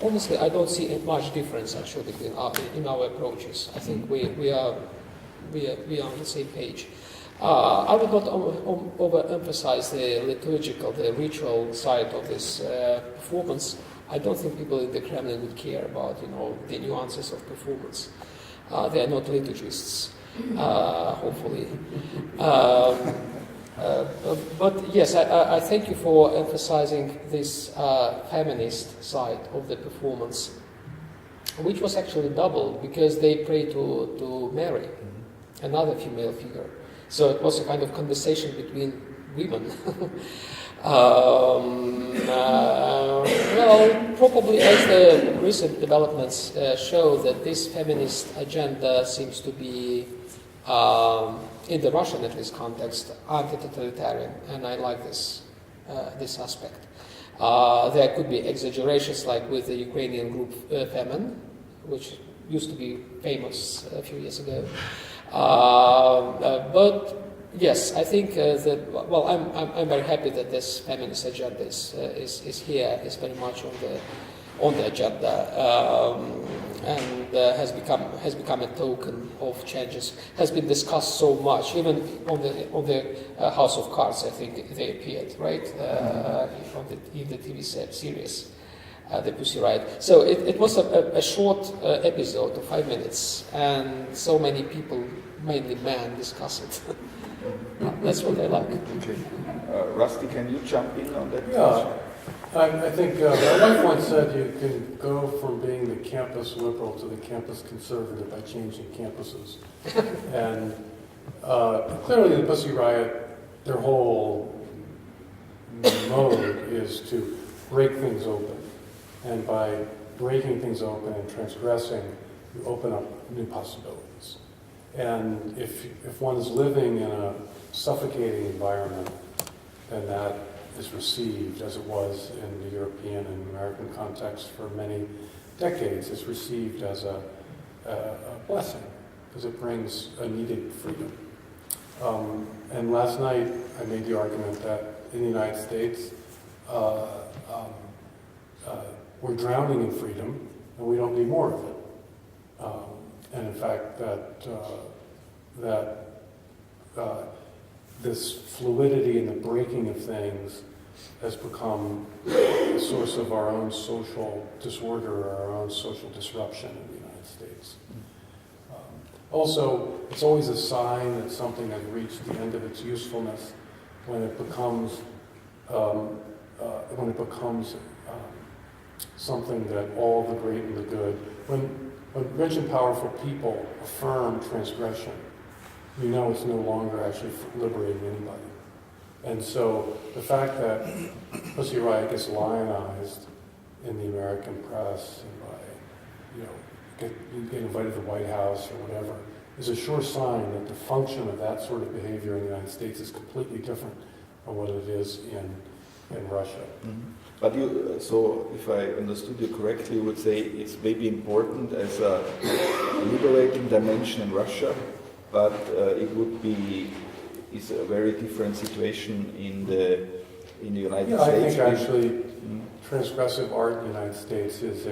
S4: Honestly, I don't see much difference actually in our approaches. I think we are on the same page. I would not overemphasize the liturgical, the ritual side of this performance. I don't think people in the Kremlin would care about, the nuances of performance. They are not liturgists, hopefully. But yes, I thank you for emphasizing this feminist side of the performance, which was actually double, because they pray to Mary, another female figure. So it was a kind of conversation between women. Well, probably as the recent developments show, that this feminist agenda seems to be, in the Russian at least context, anti-totalitarian, and I like this aspect. There could be exaggerations, like with the Ukrainian group Femen, which used to be famous a few years ago. But yes, I think that. Well, I'm very happy that this feminist agenda is here, is very much on the agenda, and has become a token of changes. Has been discussed so much, even on the House of Cards. I think they appeared right in the TV series. The Pussy Riot. So it was a short episode of 5 minutes, and so many people, mainly men, discuss it. That's what I like.
S2: Okay. Rusty, can you jump in on that?
S3: Yeah, I think my wife once said you can go from being the campus liberal to the campus conservative by changing campuses. And clearly the Pussy Riot, their whole mode is to break things open. And by breaking things open and transgressing, you open up new possibilities. And if one is living in a suffocating environment, then that is received, as it was in the European and American context for many decades. It's received as a blessing, because it brings a needed freedom. And last night I made the argument that in the United States we're drowning in freedom and we don't need more of it. And in fact that this fluidity and the breaking of things has become a source of our own social disorder or our own social disruption in the United States. Also, it's always a sign that something has reached the end of its usefulness when it becomes something that all the great and the good. When rich and powerful people affirm transgression, you know it's no longer actually liberating anybody. And so the fact that Pussy Riot gets lionized in the American press and by, you get invited to the White House or whatever, is a sure sign that the function of that sort of behavior in the United States is completely different from what it is in Russia.
S2: Mm-hmm. But so if I understood you correctly, you would say it's maybe important as a liberating dimension in Russia, but it would be is a very different situation in the United States.
S3: I think actually transgressive art in the United States is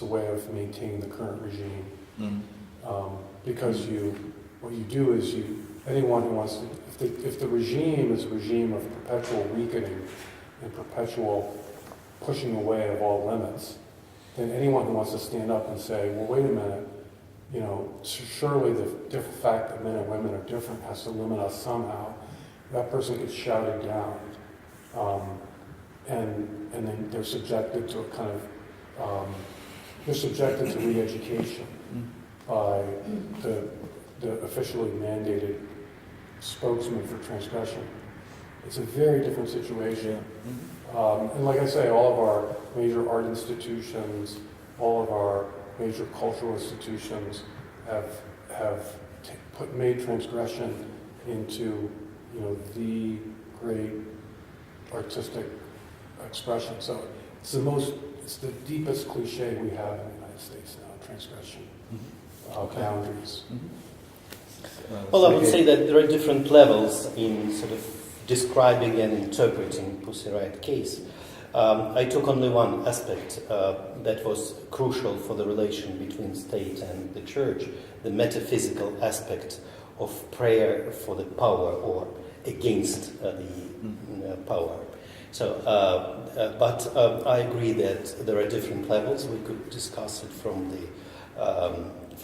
S3: a way of maintaining the current regime. Mm-hmm. Because what you do is anyone who wants to, if the regime is a regime of perpetual weakening and perpetual pushing away of all limits, then anyone who wants to stand up and say, well, wait a minute, surely the fact that men and women are different has to limit us somehow, that person gets shouted down. And then they're subjected to a kind of, they're subjected to re-education by the officially mandated spokesman for transgression. It's a very different situation. And like I say, all of our major art institutions, all of our major cultural institutions have made transgression into the great artistic expression. So it's the deepest cliche we have in the United States now, transgression, boundaries.
S5: Well, I would say that there are different levels in sort of describing and interpreting Pussy Riot case. I took only one aspect that was crucial for the relation between state and the church, the metaphysical aspect of prayer for the power or against the power. So, but I agree that there are different levels. We could discuss it from the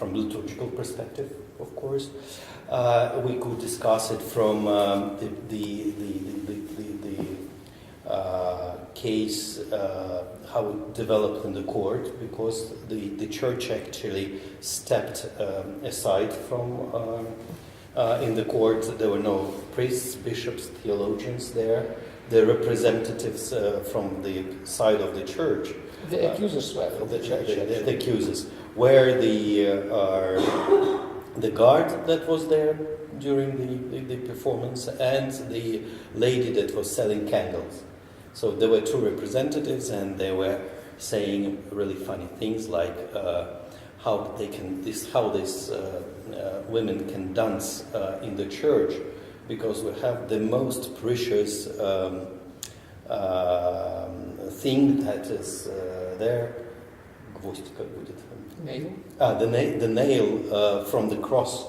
S5: liturgical perspective, of course. We could discuss it from the case, how it developed in the court, because the church actually stepped aside from in the court. There were no priests, bishops, theologians there. The representatives from the side of the church.
S4: The accusers were from the church.
S5: The accusers. Where the guard that was there during the performance and the lady that was selling candles. So there were two representatives, and they were saying really funny things like how these women can dance in the church because we have the most precious thing that is there.
S4: Nail?
S5: The nail from the cross.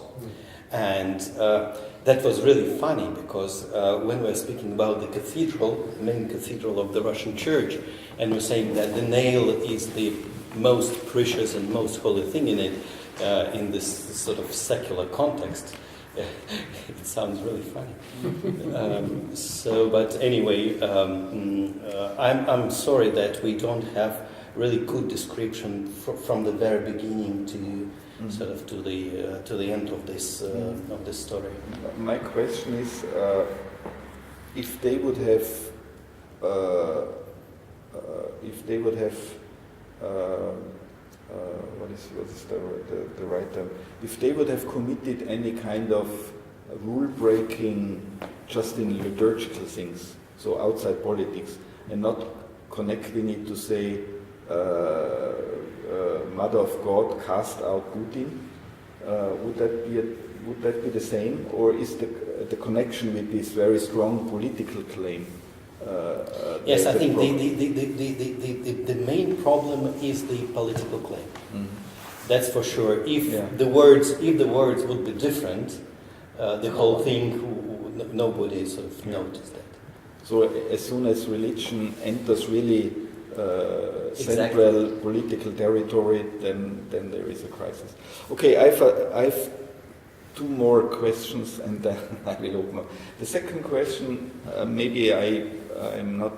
S5: And that was really funny because when we're speaking about the cathedral, the main cathedral of the Russian church, and we're saying that the nail is the most precious and most holy thing in it, in this sort of secular context, it sounds really funny. But anyway, I'm sorry that we don't have really good description from the very beginning to sort of to the end of this story.
S2: My question is, if they would have what is the right term? If they would have committed any kind of rule breaking just in liturgical things, so outside politics, and not connecting it to say, Mother of God, cast out Putin. Would that be the same, or is the connection with this very strong political claim?
S5: Yes, I think the main problem is the political claim. Mm-hmm. That's for sure. If the words would be different, the whole thing, nobody sort of noticed that.
S2: So as soon as religion enters really central political territory, then there is a crisis. Okay, I've two more questions, and then I will open up. The second question, maybe I'm not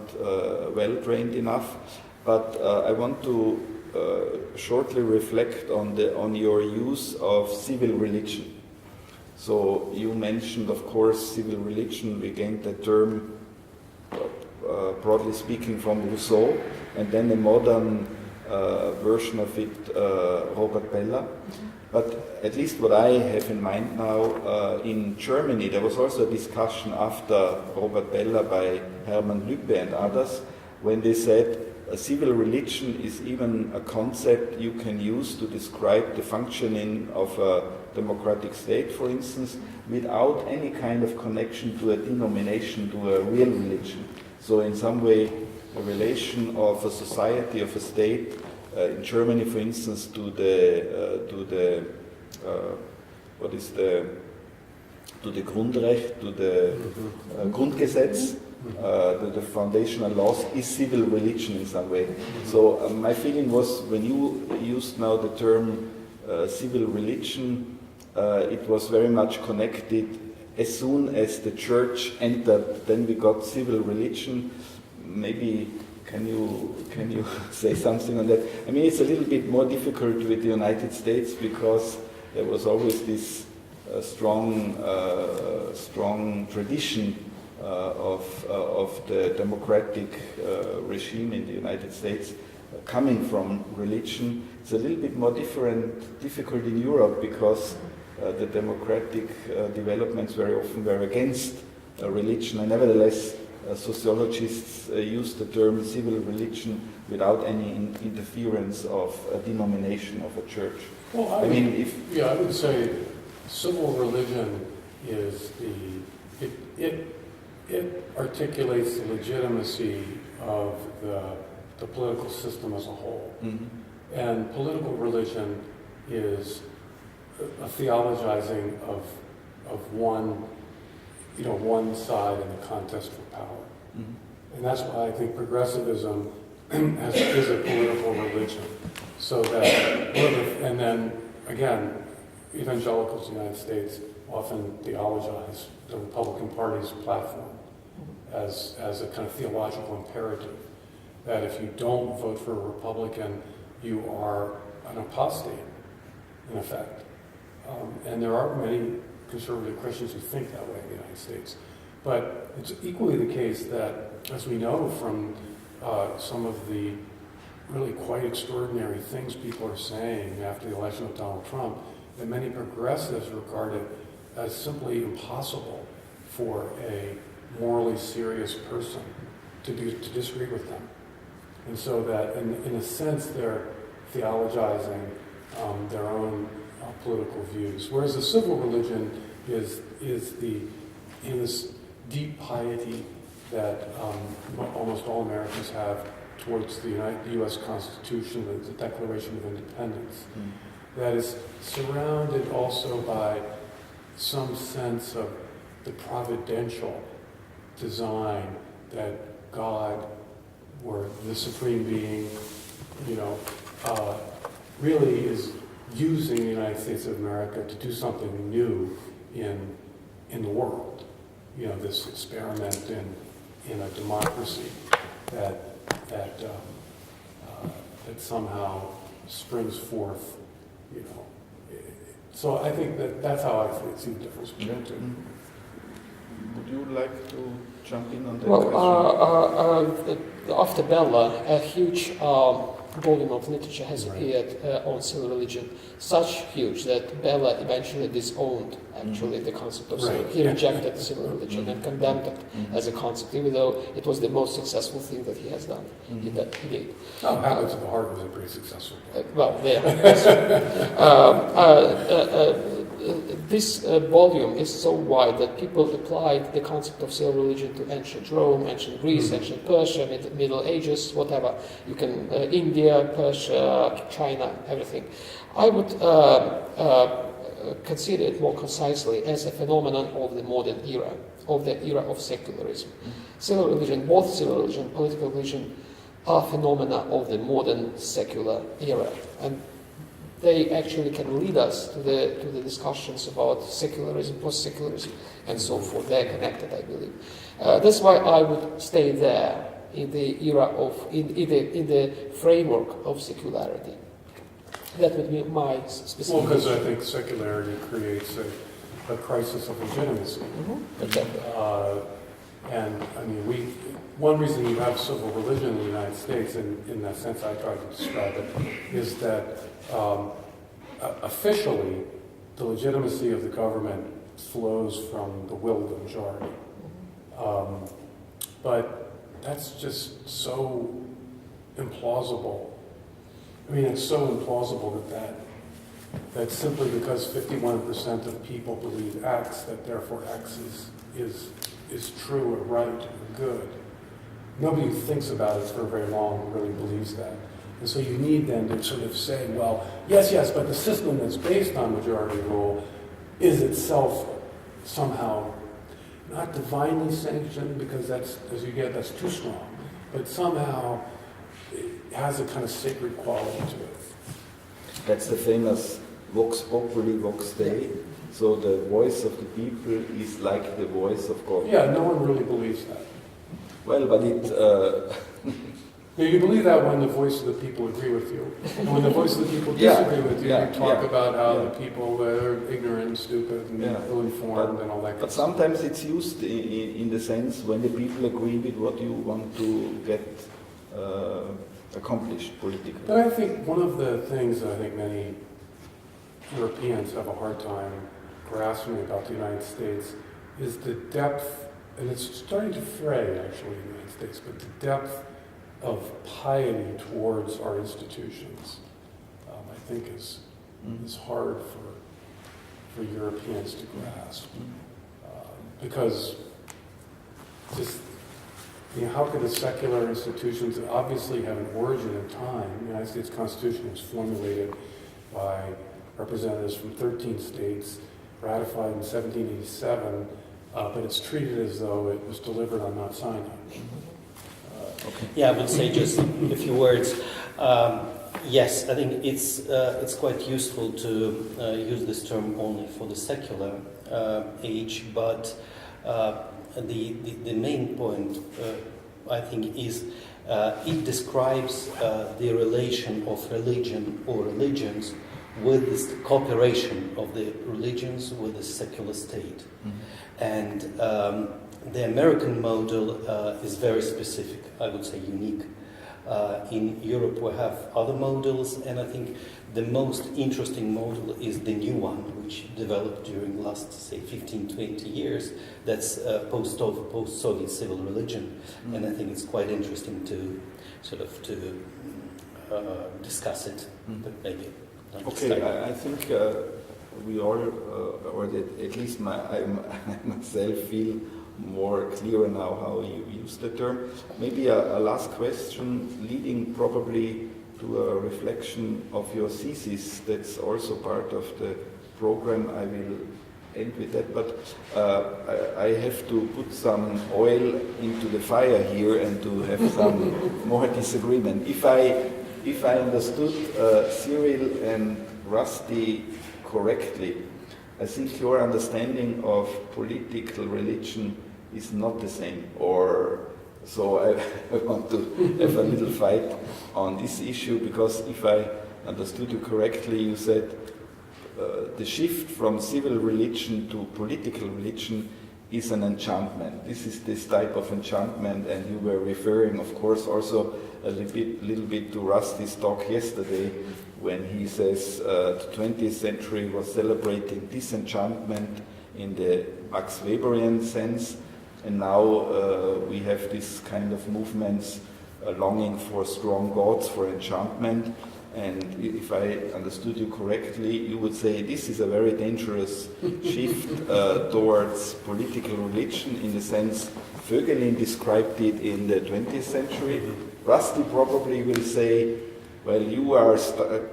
S2: well trained enough, but I want to shortly reflect on your use of civil religion. So you mentioned, of course, civil religion. We gained the term, broadly speaking, from Rousseau, and then a modern version of it, Robert Bellah. But at least what I have in mind now, in Germany, there was also a discussion after Robert Bellah by Hermann Lübbe and others, when they said a civil religion is even a concept you can use to describe the functioning of a democratic state, for instance, without any kind of connection to a denomination, to a real religion. So in some way, a relation of a society, of a state, in Germany, for instance, to the Grundrecht, to the Grundgesetz, the foundational laws, is civil religion in some way. So my feeling was, when you used now the term civil religion, it was very much connected. As soon as the church entered, then we got civil religion. Maybe can you say something on that? I mean, it's a little bit more difficult with the United States, because there was always this strong tradition of the democratic regime in the United States coming from religion. It's a little bit more difficult in Europe, because the democratic developments very often were against religion, and nevertheless sociologists use the term civil religion without any interference of a denomination of a church.
S3: Well, I would say civil religion is it articulates the legitimacy of the political system as a whole. Mm-hmm. And political religion is a theologizing of one side in the contest for power. Mm-hmm. And that's why I think progressivism is a political religion. So that, and then again, evangelicals in the United States often theologize the Republican Party's platform as a kind of theological imperative, that if you don't vote for a Republican, you are an apostate, in effect. And there are many conservative Christians who think that way in the United States. But it's equally the case that, as we know from some of the really quite extraordinary things people are saying after the election of Donald Trump, that many progressives regard it as simply impossible for a morally serious person to disagree with them. And so that, in a sense, they're theologizing their own political views. Whereas the civil religion is this deep piety that almost all Americans have towards the U.S. Constitution, the Declaration of Independence, that is surrounded also by some sense of the providential design that God, or the Supreme Being, really is using the United States of America to do something new in the world. This experiment in a democracy that somehow springs forth. So I think that's how I see the difference between the two.
S2: Would you like to jump in on that
S4: question? After Bellah, a huge volume of literature has appeared on civil religion, such huge that Bella eventually disowned actually the concept of civil. He rejected civil religion and condemned it as a concept, even though it was the most successful thing that he has done. He did.
S3: Habits of the Heart was a pretty successful book.
S4: Well, there. This volume is so wide that people applied the concept of civil religion to ancient Rome, ancient Greece, ancient Persia, Middle Ages, whatever. You can India, Persia, China, everything. I would consider it more concisely as a phenomenon of the modern era, of the era of secularism. Civil religion, both civil religion, political religion, are phenomena of the modern secular era, and they actually can lead us to the discussions about secularism, post-secularism, and so forth. They're connected, I believe. That's why I would stay there in the era of, in the framework of secularity. That would be my specific.
S3: Well, because I think secularity creates a crisis of legitimacy.
S4: Exactly.
S3: And I mean, one reason you have civil religion in the United States, in that sense I tried to describe it, is that officially the legitimacy of the government flows from the will of the majority. But that's just so implausible. I mean, it's so implausible that simply because 51% of people believe X, that therefore X is true or right or good. Nobody who thinks about it for very long really believes that. And so you need then to sort of say, well, yes, but the system that's based on majority rule is itself somehow not divinely sanctioned, because that's too strong, but somehow it has a kind of sacred quality to it.
S2: That's the famous vox populi, vox Dei. So the voice of the people is like the voice of God.
S3: Yeah, no one really believes that.
S2: Well, but it...
S3: Yeah, you believe that when the voice of the people agree with you. And when the voice of the people disagree with you, you talk about how the people are ignorant, stupid, and ill-informed, and all that.
S2: But sometimes it's used in the sense when the people agree with what you want to get accomplished politically.
S3: But I think one of the things that I think many Europeans have a hard time grasping about the United States is the depth, and it's starting to fray actually in the United States, but the depth of piety towards our institutions, I think is hard for Europeans to grasp, because just how could the secular institutions that obviously have an origin in time? The United States Constitution was formulated by representatives from 13 states, ratified in 1787, but it's treated as though it was delivered on Mount Sinai.
S5: Yeah, I would say just a few words. Yes, I think it's quite useful to use this term only for the secular age, but the main point, I think, is it describes the relation of religion or religions with this cooperation of the religions with the secular state. And the American model is very specific, I would say unique. In Europe we have other models, and I think the most interesting model is the new one, which developed during the last, say, 15-20 years. That's post-Soviet civil religion, and I think it's quite interesting to sort of discuss it, but maybe not this time.
S2: I think we all, or at least I myself feel more clearer now how you use the term. Maybe a last question, leading probably to a reflection of your thesis. That's also part of the program. I will end with that, but I have to put some oil into the fire here and to have some more disagreement. If I understood Cyril and Rusty correctly, I think your understanding of political religion is not the same, or so I want to have a little fight on this issue, because if I understood you correctly, you said the shift from civil religion to political religion is an enchantment. This is this type of enchantment, and you were referring, of course, also a little bit to Rusty's talk yesterday, when he says the 20th century was celebrating disenchantment in the Max Weberian sense, and now we have this kind of movements longing for strong gods, for enchantment. And if I understood you correctly, you would say this is a very dangerous shift towards political religion, in the sense Voegelin described it in the 20th century. Rusty probably will say, well, you are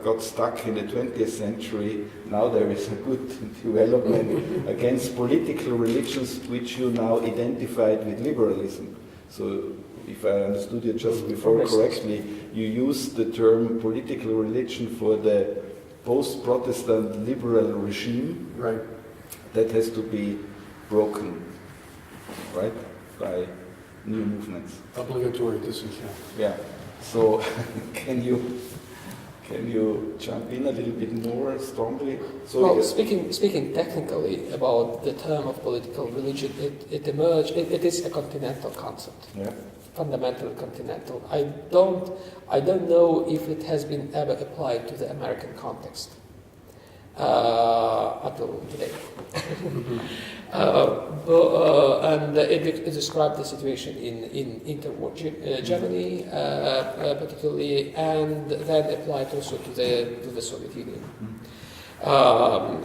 S2: got stuck in the 20th century, now there is a good development against political religions which you now identified with liberalism. So if I understood you just before correctly, you used the term political religion for the post-Protestant liberal regime.
S3: Right.
S2: That has to be broken, right, by new movements.
S3: Obligatory disenchantment.
S2: Yeah. So can you jump in a little bit more strongly? So
S4: well, speaking technically about the term of political religion, it emerged. It is a continental concept.
S2: Yeah.
S4: Fundamentally continental. I don't know if it has been ever applied to the American context until today. And it described the situation in interwar Germany, particularly, and then applied also to the Soviet Union.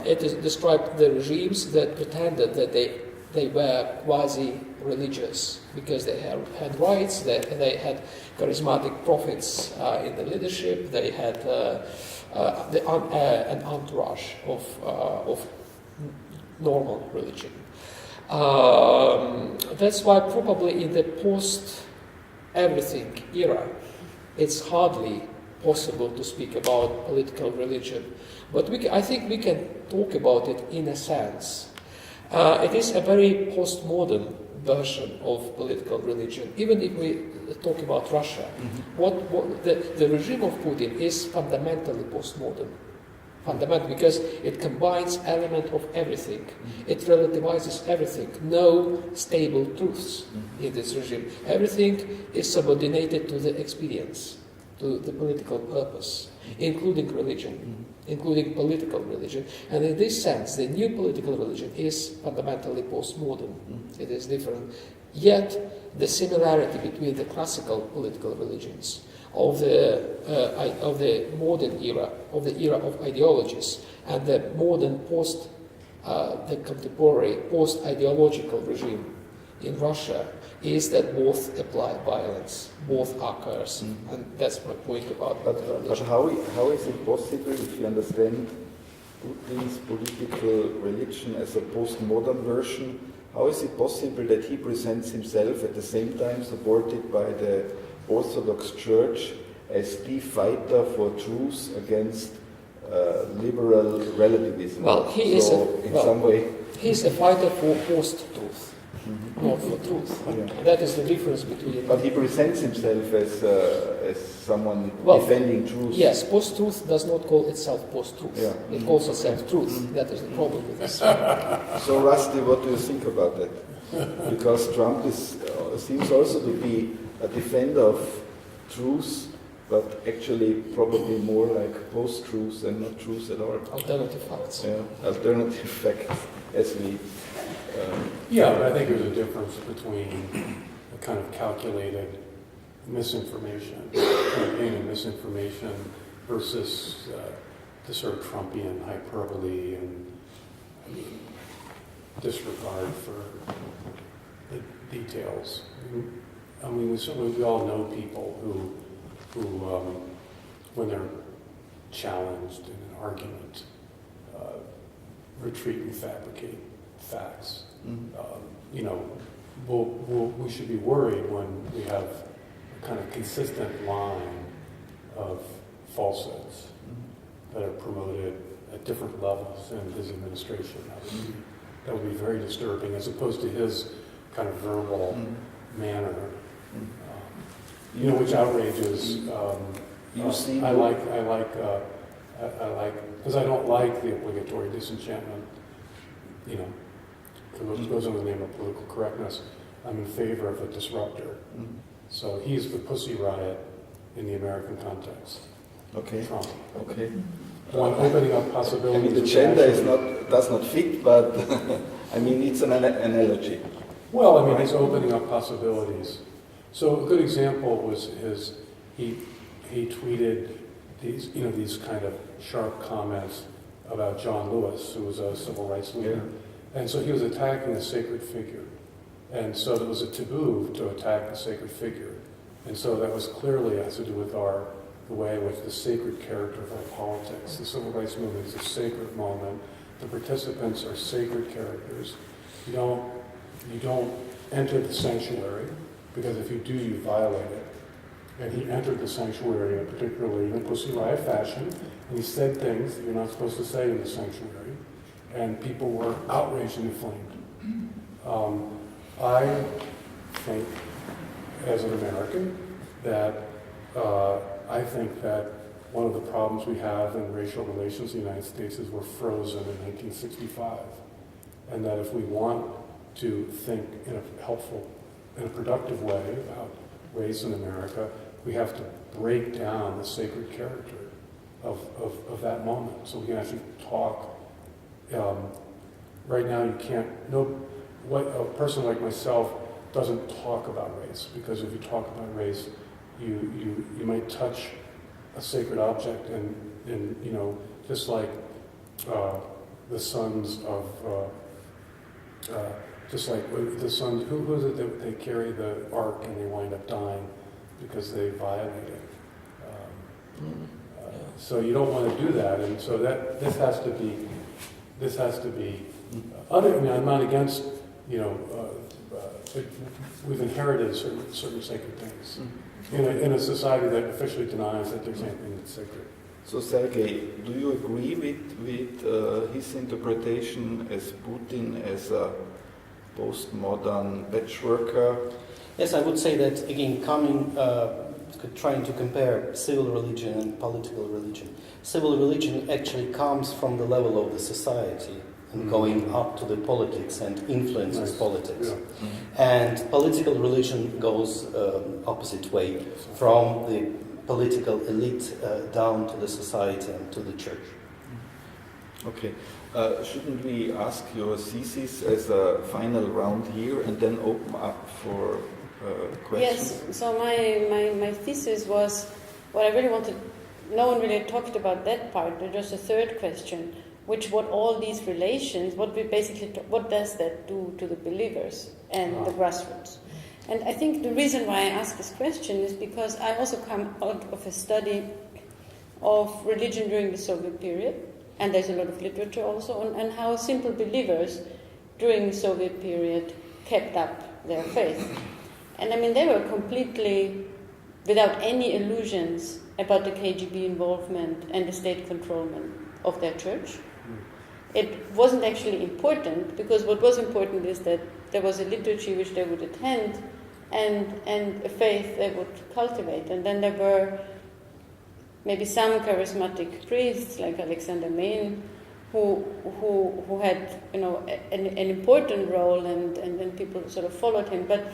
S4: It described the regimes that pretended that they were quasi-religious because they had rights, they had charismatic prophets in the leadership, they had an entourage of normal religion. That's why probably in the post-everything era, it's hardly possible to speak about political religion. But I think we can talk about it in a sense. It is a very postmodern version of political religion. Even if we talk about Russia, the regime of Putin is fundamentally postmodern. Fundamental because it combines element of everything. It relativizes everything. No stable truths in this regime. Everything is subordinated to the experience, to the political purpose, including religion, including political religion. And in this sense, the new political religion is fundamentally postmodern. It is different. Yet, the similarity between the classical political religions of the modern era, of the era of ideologies, and the modern the contemporary post-ideological regime in Russia is that both apply violence, both occurs, and that's my point about
S2: But how is it possible, if you understand Putin's political religion as a postmodern version, how is it possible that he presents himself at the same time supported by the Orthodox Church as the fighter for truth against liberal relativism?
S4: Well, he's a fighter for post-truth, not for truth.
S2: Yeah.
S4: That is the difference between.
S2: But he presents himself as someone defending truth.
S4: Yes, post-truth does not call itself post-truth.
S2: Yeah.
S4: It calls itself truth. That is the problem with this.
S2: So, Rusty, what do you think about that? Because Trump seems also to be a defender of truth, but actually probably more like post-truth and not truth at all.
S4: Alternative facts.
S2: Yeah, alternative facts, as we...
S3: Yeah, but I think there's a difference between a kind of calculated misinformation, campaign of misinformation, versus the sort of Trumpian hyperbole and disregard for the details. I mean, we all know people who when they're challenged in an argument, retreat and fabricate facts. We should be worried when we have a kind of consistent line of falsehoods that are promoted at different levels in his administration. That would be very disturbing, as opposed to his kind of verbal manner. Which outrages. I like because I don't like the obligatory disenchantment. it goes in the name of political correctness, I'm in favor of a disruptor. So he's the Pussy Riot in the American context.
S2: Okay.
S3: Trump.
S2: Okay.
S3: One opening up
S2: I
S3: possibilities.
S2: mean, the gender does not fit, but I mean, it's an analogy.
S3: Well, I mean, he's opening up possibilities. So a good example was he tweeted these kind of sharp comments about John Lewis, who was a civil rights leader. And so he was attacking a sacred figure. And so there was a taboo to attack a sacred figure. And so that was clearly has to do with the way in which the sacred character of our politics. The civil rights movement is a sacred moment. The participants are sacred characters. You don't enter the sanctuary, because if you do, you violate it. And he entered the sanctuary in a particularly in a Pussy Riot fashion, and he said things that you're not supposed to say in the sanctuary, and people were outraged and inflamed. I think, as an American, that I think that one of the problems we have in racial relations in the United States is we're frozen in 1965, and that if we want to think in a helpful, in a productive way about race in America, we have to break down the sacred character of that moment, so we can actually talk. Right now, you can't. A person like myself doesn't talk about race, because if you talk about race, you might touch a sacred object, and just like the sons of the sons, who was it that they carry the ark and they wind up dying because they violate it. So you don't want to do that, and so that this has to be. I'm not against. We've inherited certain sacred things in a society that officially denies that there's anything that's sacred.
S2: So Sergei, do you agree with his interpretation as Putin as a postmodern patchworker?
S5: Yes, I would say that, again, trying to compare civil religion and political religion. Civil religion actually comes from the level of the society and going up to the politics and influences politics. Yeah. And political religion goes opposite way, from the political elite down to the society and to the church.
S2: Okay. Shouldn't we ask your thesis as a final round here and then open up for questions?
S1: Yes, so my thesis was, what I really wanted, no one really talked about that part, but just a third question, what all these relations, what does that do to the believers and the grassroots? And I think the reason why I ask this question is because I also come out of a study of religion during the Soviet period, and there's a lot of literature also on how simple believers during the Soviet period kept up their faith. And I mean, they were completely without any illusions about the KGB involvement and the state controlment of their church. It wasn't actually important, because what was important is that there was a liturgy which they would attend and a faith they would cultivate. And then there were maybe some charismatic priests like Alexander Main who had an important role, and then people sort of followed him. But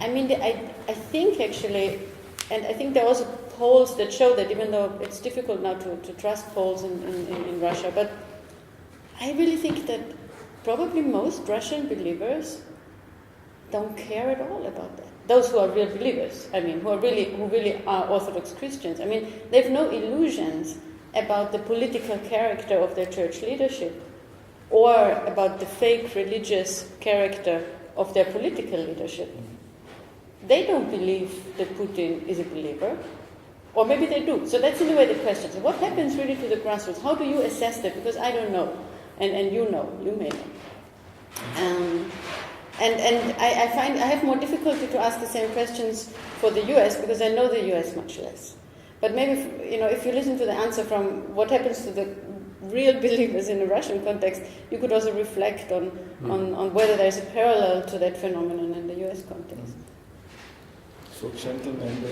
S1: I mean, I think actually, and I think there are also polls that show that, even though it's difficult now to trust polls in Russia, but I really think that probably most Russian believers don't care at all about that. Those who are real believers, I mean, who really are Orthodox Christians, I mean, they have no illusions about the political character of their church leadership, or about the fake religious character of their political leadership. They don't believe that Putin is a believer, or maybe they do. So that's in a way the question. So what happens really to the grassroots? How do you assess that? Because I don't know, and you may know. And I find I have more difficulty to ask the same questions for the US, because I know the US much less. But maybe if you listen to the answer from what happens to the real believers in a Russian context, you could also reflect on whether there's a parallel to that phenomenon in the US context.
S2: So, gentlemen,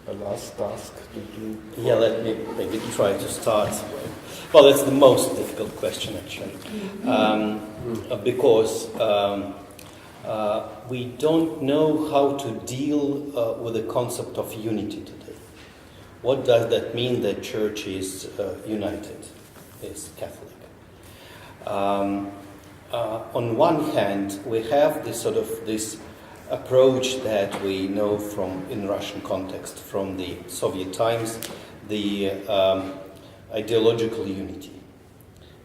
S2: a last task to do?
S5: Yeah, let me maybe try to start. Well, it's the most difficult question, actually, because we don't know how to deal with the concept of unity today. What does that mean that Church is united, is Catholic? On one hand, we have this approach that we know from, in Russian context, from the Soviet times, the ideological unity.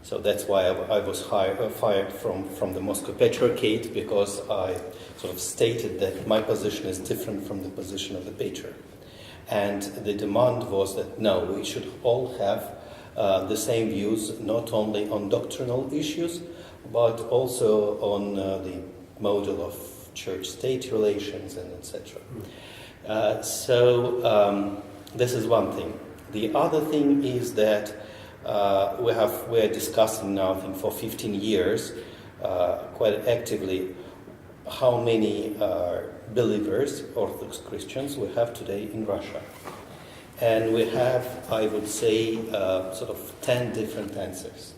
S5: So that's why I was fired from the Moscow Patriarchate, because I sort of stated that my position is different from the position of the Patriarch. And the demand was that no, we should all have the same views, not only on doctrinal issues, but also on the model of church-state relations and etc. So this is one thing. The other thing is that we're discussing now, I think, for 15 years, quite actively, how many believers, Orthodox Christians, we have today in Russia. And we have, I would say, sort of 10 different answers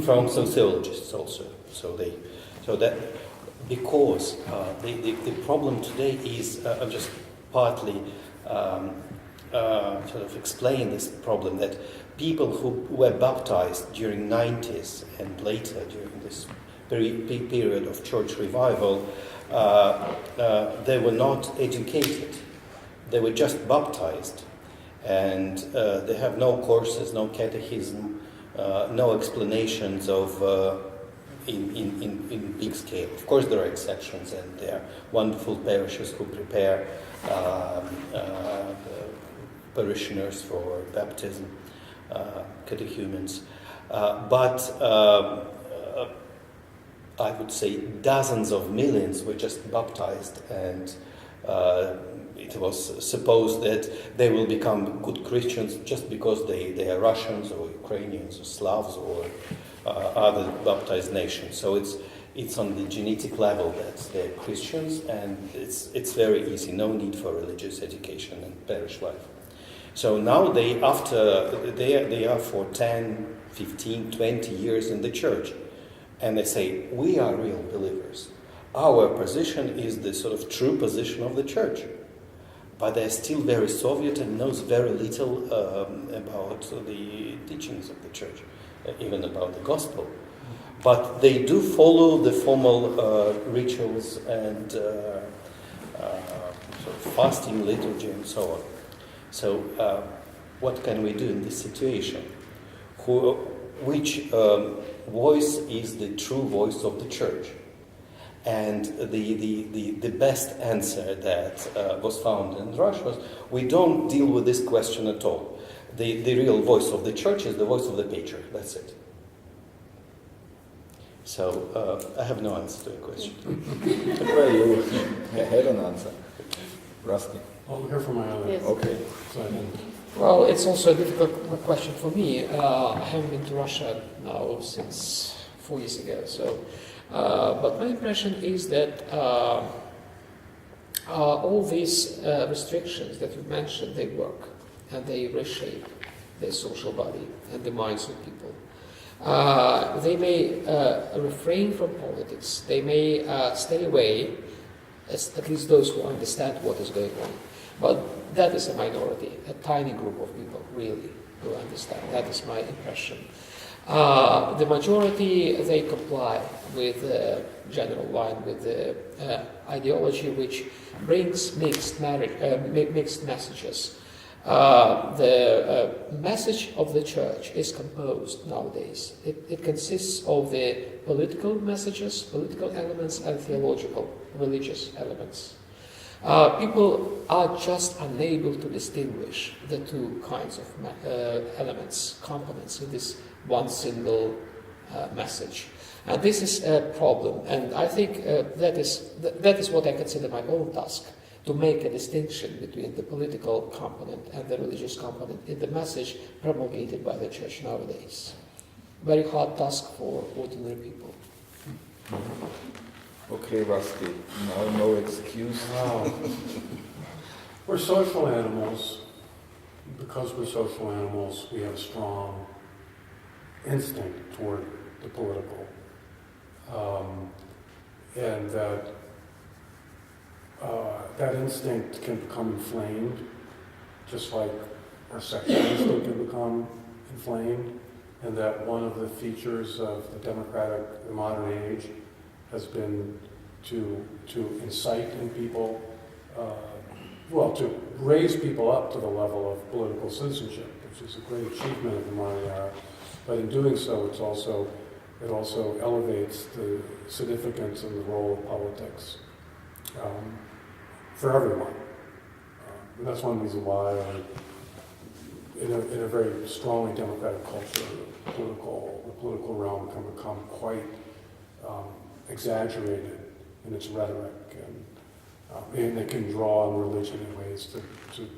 S5: from sociologists also. So that because the problem today is, I'm just partly sort of explain this problem, that people who were baptized during 90s and later during this period of church revival, they were not educated. They were just baptized. And they have no courses, no catechism, no explanations of in big scale. Of course, there are exceptions, and there are wonderful parishes who prepare parishioners for baptism, catechumens. But I would say dozens of millions were just baptized, and it was supposed that they will become good Christians just because they are Russians or Ukrainians or Slavs or other baptized nations. So it's on the genetic level that they're Christians, and it's very easy, no need for religious education and parish life. So now they are for 10, 15, 20 years in the church, and they say, we are real believers. Our position is the sort of true position of the church. But they're still very Soviet and knows very little about the teachings of the church, even about the gospel. But they do follow the formal rituals and sort of fasting, liturgy, and so on. So what can we do in this situation? Which voice is the true voice of the church? And the best answer that was found in Russia was, we don't deal with this question at all. The real voice of the church is the voice of the patriarch. That's it. So I have no answer to the question.
S2: Well, you had an answer. Rusty.
S3: I'll hear from my other.
S1: Yes.
S2: Okay.
S4: Well, it's also a difficult question for me. I haven't been to Russia now since 4 years ago, so. But my impression is that all these restrictions that you mentioned, they work and they reshape the social body and the minds of people. They may refrain from politics. They may stay away, at least those who understand what is going on. But that is a minority, a tiny group of people, really, who understand. That is my impression. The majority, they comply with the general line, with the ideology which brings mixed messages. The message of the church is composed nowadays. It consists of the political messages, political elements, and theological, religious elements. People are just unable to distinguish the two kinds of elements, components in this one single message. And this is a problem, and I think that is what I consider my own task, to make a distinction between the political component and the religious component in the message promulgated by the church nowadays. Very hard task for ordinary people.
S2: Okay, Rusty, now no excuse.
S3: We're social animals. Because we're social animals, we have a strong instinct toward the political. And that instinct can become inflamed, just like our sexual instinct can become inflamed, and that one of the features of the modern age has been to incite in people, to raise people up to the level of political citizenship, which is a great achievement of the modern era. But in doing so, it also elevates the significance and the role of politics for everyone. And that's one reason why, in a very strongly democratic culture, the political realm can become quite exaggerated in its rhetoric, and it can draw on religion in ways to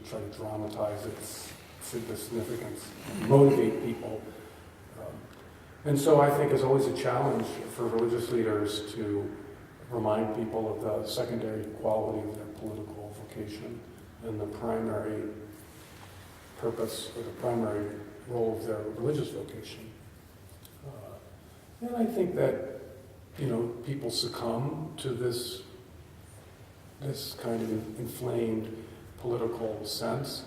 S3: try to dramatize its significance, motivate people. And so I think it's always a challenge for religious leaders to remind people of the secondary quality of their political vocation and the primary purpose or the primary role of their religious vocation. And I think that, people succumb to this kind of inflamed political sense,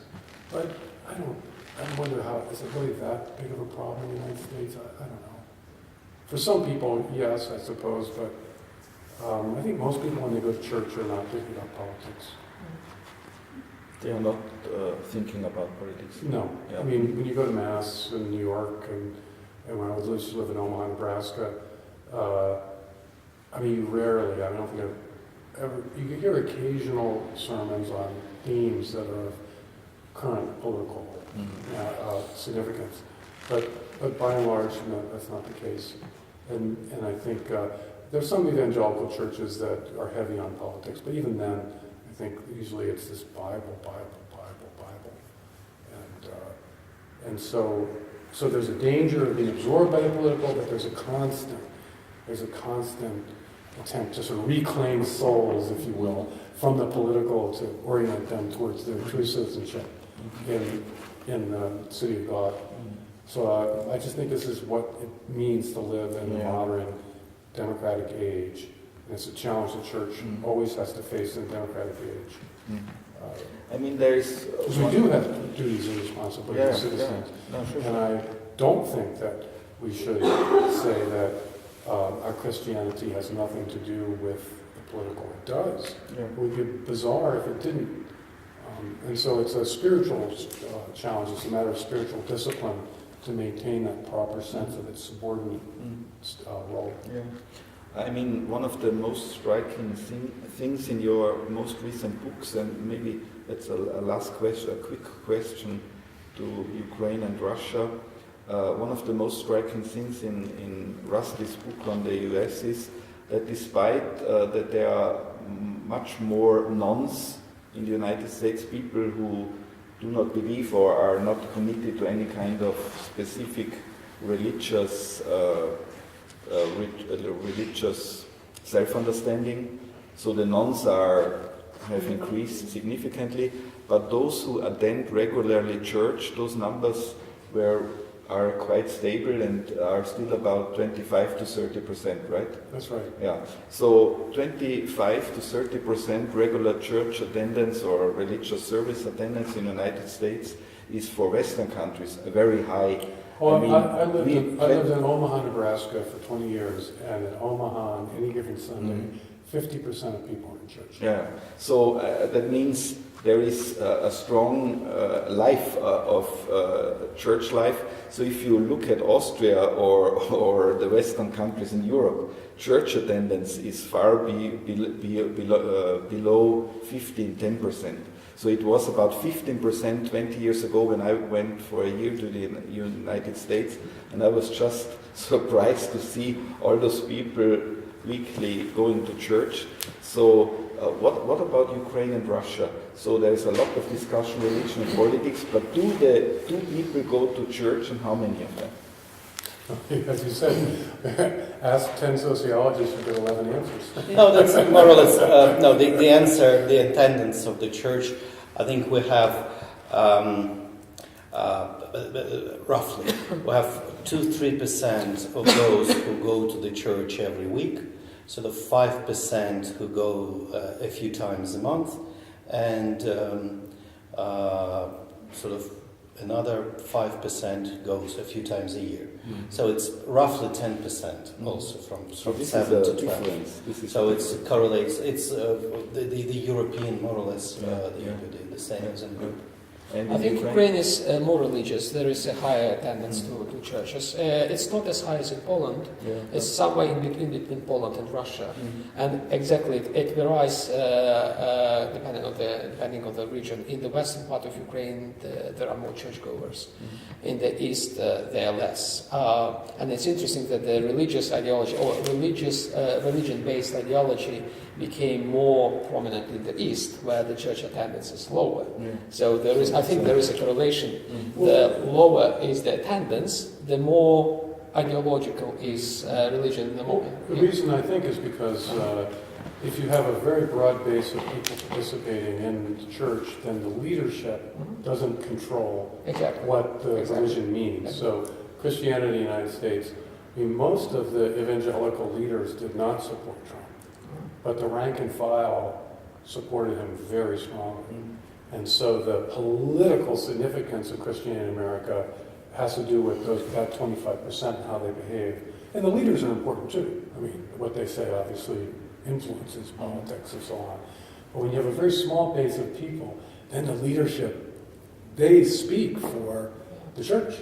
S3: but I wonder is it really that big of a problem in the United States? I don't know. For some people, yes, I suppose, but I think most people when they go to church are not thinking about politics.
S2: They are not thinking about politics.
S3: No.
S2: Yeah.
S3: I mean, when you go to Mass in New York and when I used to live in Omaha, Nebraska, you rarely, I don't think I've ever, you can hear occasional sermons on themes that are of current political significance. But by and large, no, that's not the case. And I think there's some evangelical churches that are heavy on politics, but even then, I think usually it's this Bible. And so there's a danger of being absorbed by the political, but there's a constant attempt to sort of reclaim souls, if you will, from the political to orient them towards their true citizenship in the city of God. So I just think this is what it means to live in a modern democratic age. And it's a challenge the church always has to face in a democratic age.
S2: there is...
S3: Because we do have duties and responsibilities as citizens.
S2: No, sure.
S3: And I don't think that we should say that our Christianity has nothing to do with the political. It does.
S2: Yeah.
S3: It would be bizarre if it didn't. And so it's a spiritual challenge. It's a matter of spiritual discipline to maintain that proper sense of its subordinate role.
S2: Yeah. One of the most striking things in your most recent books, and maybe that's a quick question to Ukraine and Russia. One of the most striking things in Rusty's book on the US is that despite that there are much more nones in the United States, people who do not believe or are not committed to any kind of specific religious self-understanding. So the nones have increased significantly, but those who attend regularly church, those numbers are quite stable and are still about 25 to 30%, right?
S3: That's right.
S2: Yeah. So 25 to 30% regular church attendance or religious service attendance in the United States is for Western countries a very high.
S3: Well, I lived in Omaha, Nebraska for 20 years, and in Omaha on any given Sunday, 50% of people are in church.
S2: Yeah. So that means there is a strong life of church life. So if you look at Austria or the Western countries in Europe, church attendance is far below 10%. So it was about 15% 20 years ago when I went for a year to the United States, and I was just surprised to see all those people weekly going to church. So what about Ukraine and Russia? So there is a lot of discussion, religion and politics, but do people go to church, and how many of them?
S3: As you said, ask 10 sociologists, you get 11 answers.
S5: No, that's more or less, the answer, the attendance of the church I think we have roughly, we have 2-3% of those who go to the church every week, sort of 5% who go a few times a month, and sort of another 5% goes a few times a year. So it's roughly 10% also from
S2: this
S5: 7
S2: is a
S5: to 12.
S2: difference. This is
S5: So
S2: a
S5: it
S2: difference.
S5: correlates. It's the European more or less the same as in Europe.
S2: And
S4: I
S2: in
S4: think
S2: Ukraine?
S4: Ukraine is more religious. There is a higher attendance to churches. It's not as high as in Poland.
S2: Yeah.
S4: It's somewhere in between Poland and Russia. And exactly, it varies depending on the region. In the western part of Ukraine, there are more churchgoers. In the east, there are less. And it's interesting that the religious ideology or religion-based ideology became more prominent in the east, where the church attendance is lower. So I think there is a correlation. The lower is the attendance, the more ideological is religion.
S3: The reason I think is because if you have a very broad base of people participating in the church, then the leadership doesn't control
S4: Exactly.
S3: what the religion means. So Christianity in the United States, I mean, most of the evangelical leaders did not support Trump, but the rank and file supported him very strongly. And so the political significance of Christianity in America has to do with that 25% and how they behave. And the leaders are important too. I mean, what they say obviously influences politics and so on. But when you have a very small base of people, then the leadership, they speak for the church.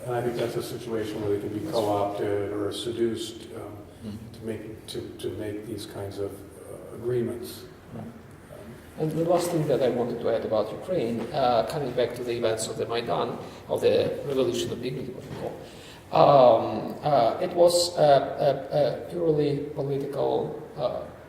S3: And I think that's a situation where they can be co-opted or seduced to make these kinds of agreements.
S4: And the last thing that I wanted to add about Ukraine, coming back to the events of the Maidan, of the Revolution of Dignity, what we call, it was a purely political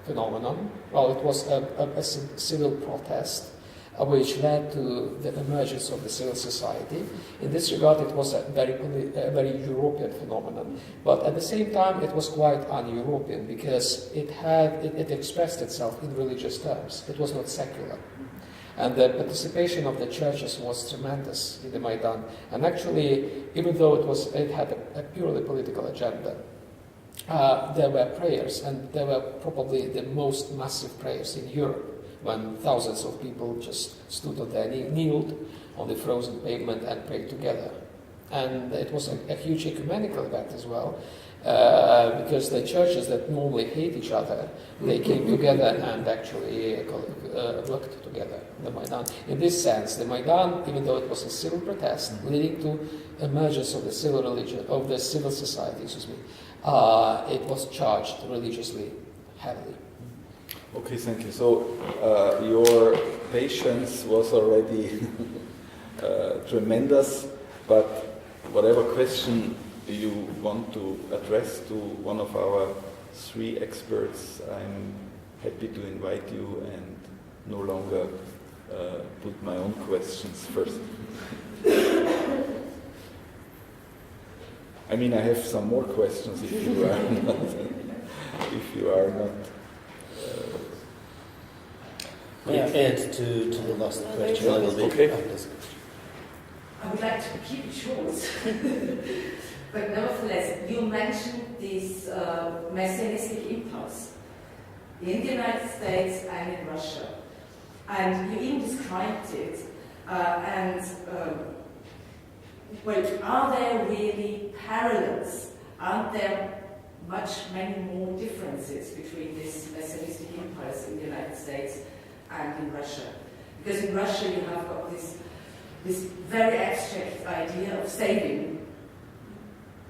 S4: phenomenon. Well, it was a civil protest which led to the emergence of the civil society. In this regard, it was a very European phenomenon. But at the same time, it was quite un-European because it expressed itself in religious terms. It was not secular. And the participation of the churches was tremendous in the Maidan. And actually, even though it had a purely political agenda, there were prayers, and there were probably the most massive prayers in Europe, when thousands of people just stood on their kneeled on the frozen pavement and prayed together. And it was a huge ecumenical event as well, because the churches that normally hate each other, they came together and actually worked together, the Maidan. In this sense, the Maidan, even though it was a civil protest leading to emergence of the civil religion, of the civil society, it was charged religiously heavily.
S2: Okay, thank you. So your patience was already tremendous, but whatever question you want to address to one of our three experts, I'm happy to invite you and no longer put my own questions first. I mean, I have some more questions if you are not.
S5: May I add to the last question a little bit?
S2: Okay.
S6: I would like to keep it short. But nevertheless, you mentioned this messianistic impulse in the United States and in Russia. And you even described it. Well, are there really parallels? Aren't there many more differences between this messianistic impulse in the United States and in Russia? Because in Russia you have got this very abstract idea of saving,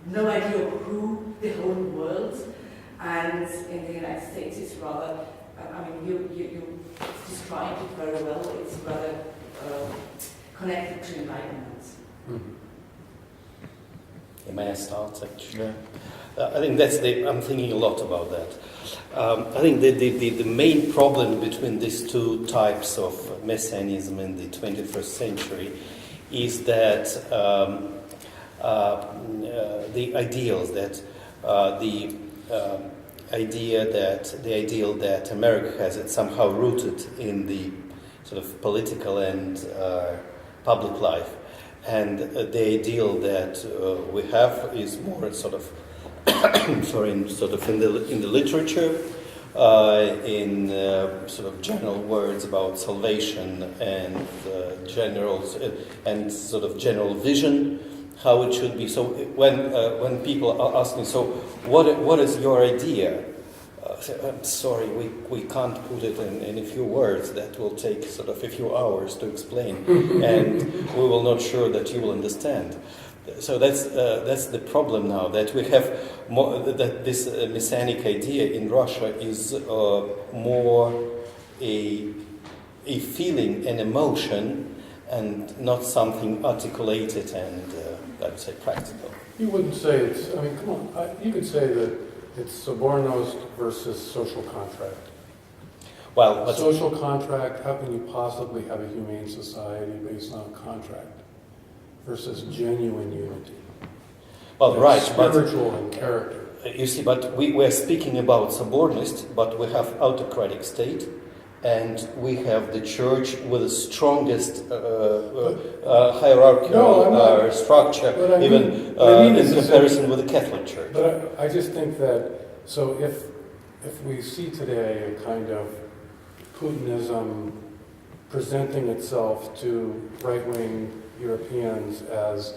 S6: no idea of who, the whole world, and in the United States it's rather, you described it very well, it's rather connected to enlightenment.
S5: May I start, actually? Yeah. I think I'm thinking a lot about that. I think the main problem between these two types of messianism in the 21st century is that the ideals that the ideal that America has, it's somehow rooted in the sort of political and public life. And the ideal that we have is more sort of, sorry, in the literature, in sort of general words about salvation and sort of general vision, how it should be. So when people ask me, so what is your idea? I'm sorry, we can't put it in a few words. That will take sort of a few hours to explain, and we will not sure that you will understand. So that's the problem now, that we have more, that this messianic idea in Russia is more a feeling, an emotion, and not something articulated and I would say practical.
S3: You wouldn't say it's, I mean, come on, you could say that it's subornos versus social contract.
S5: Well, but
S3: social contract, how can you possibly have a humane society based on contract versus genuine unity?
S5: Well,
S3: It's
S5: right,
S3: spiritual and character.
S5: You see, but we're speaking about subordinist, but we have autocratic state, and we have the church with the strongest hierarchical structure, in comparison with the Catholic Church.
S3: But I just think that, so if we see today a kind of Putinism presenting itself to right-wing Europeans as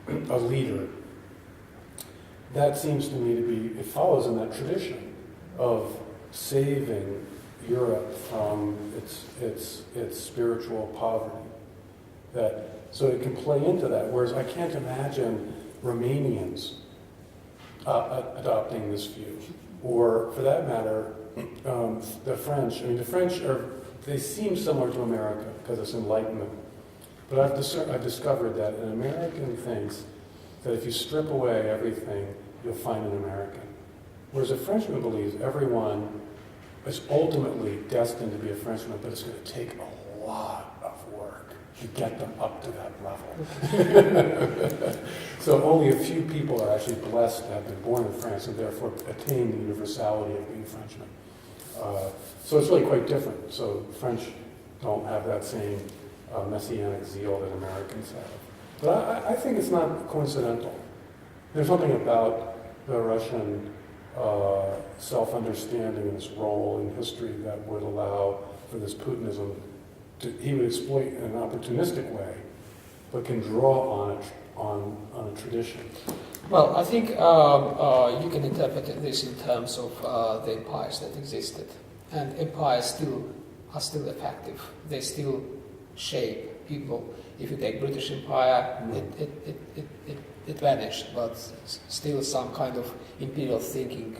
S3: a leader, that seems to me to be, it follows in that tradition of saving Europe from its spiritual poverty. So it can play into that, whereas I can't imagine Romanians adopting this view, or for that matter, the French. I mean, the French they seem similar to America because it's Enlightenment, but I've discovered that an American thinks that if you strip away everything, you'll find an American, whereas a Frenchman believes everyone is ultimately destined to be a Frenchman, but it's going to take a lot of work to get them up to that level. So only a few people are actually blessed to have been born in France and therefore attain the universality of being Frenchmen. So it's really quite different. So the French don't have that same messianic zeal that Americans have. But I think it's not coincidental. There's something about the Russian self-understanding and its role in history that would allow for this Putinism he would exploit in an opportunistic way, but can draw on a tradition.
S4: Well, I think you can interpret this in terms of the empires that existed, and empires are still effective. They still shape people. If you take British Empire, it vanished, but still some kind of imperial thinking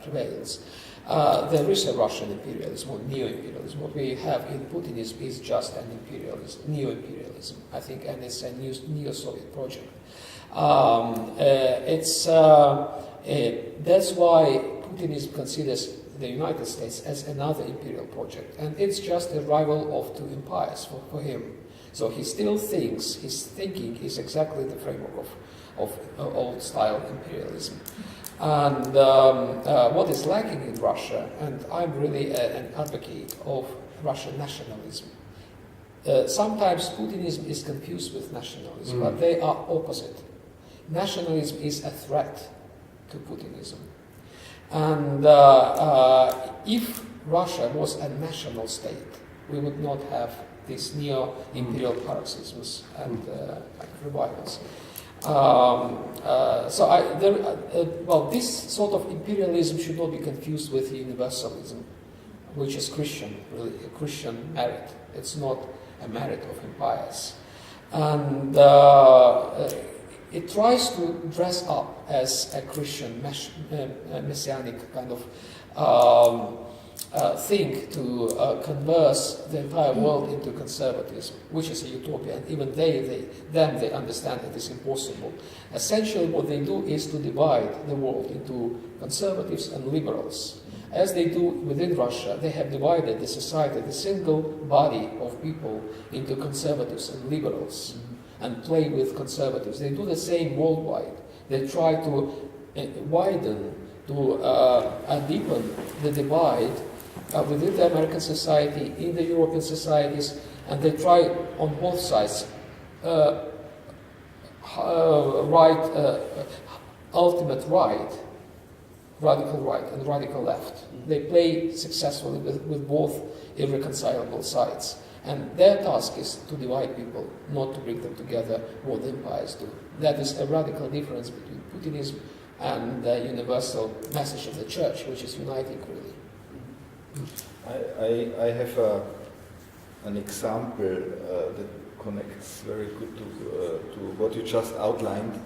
S4: prevails. There is a Russian imperialism or neo-imperialism. What we have in Putinism is just an imperialism, neo-imperialism, I think, and it's a neo-Soviet project. That's why Putinism considers the United States as another imperial project, and it's just a rival of two empires for him. So he still thinks, his thinking is exactly the framework of old-style imperialism. And what is lacking in Russia, and I'm really an advocate of Russian nationalism. Sometimes Putinism is confused with nationalism, but they are opposite. Nationalism is a threat to Putinism. And if Russia was a national state, we would not have these neo-imperial paroxysms and revivals. This sort of imperialism should not be confused with universalism, which is Christian, really, a Christian merit. It's not a merit of empires. And it tries to dress up as a Christian messianic kind of thing to converse the entire world into conservatism, which is a utopia, and even they understand it is impossible. Essentially what they do is to divide the world into conservatives and liberals. As they do within Russia, they have divided the society, the single body of people, into conservatives and liberals, and play with conservatives. They do the same worldwide. They try to widen, to deepen the divide within the American society, in the European societies, and they try on both sides ultimate right, radical right, and radical left. They play successfully with both irreconcilable sides. And their task is to divide people, not to bring them together, what the empires do. That is a radical difference between Putinism and the universal message of the church, which is uniting, really.
S2: I have an example that connects very good to what you just outlined.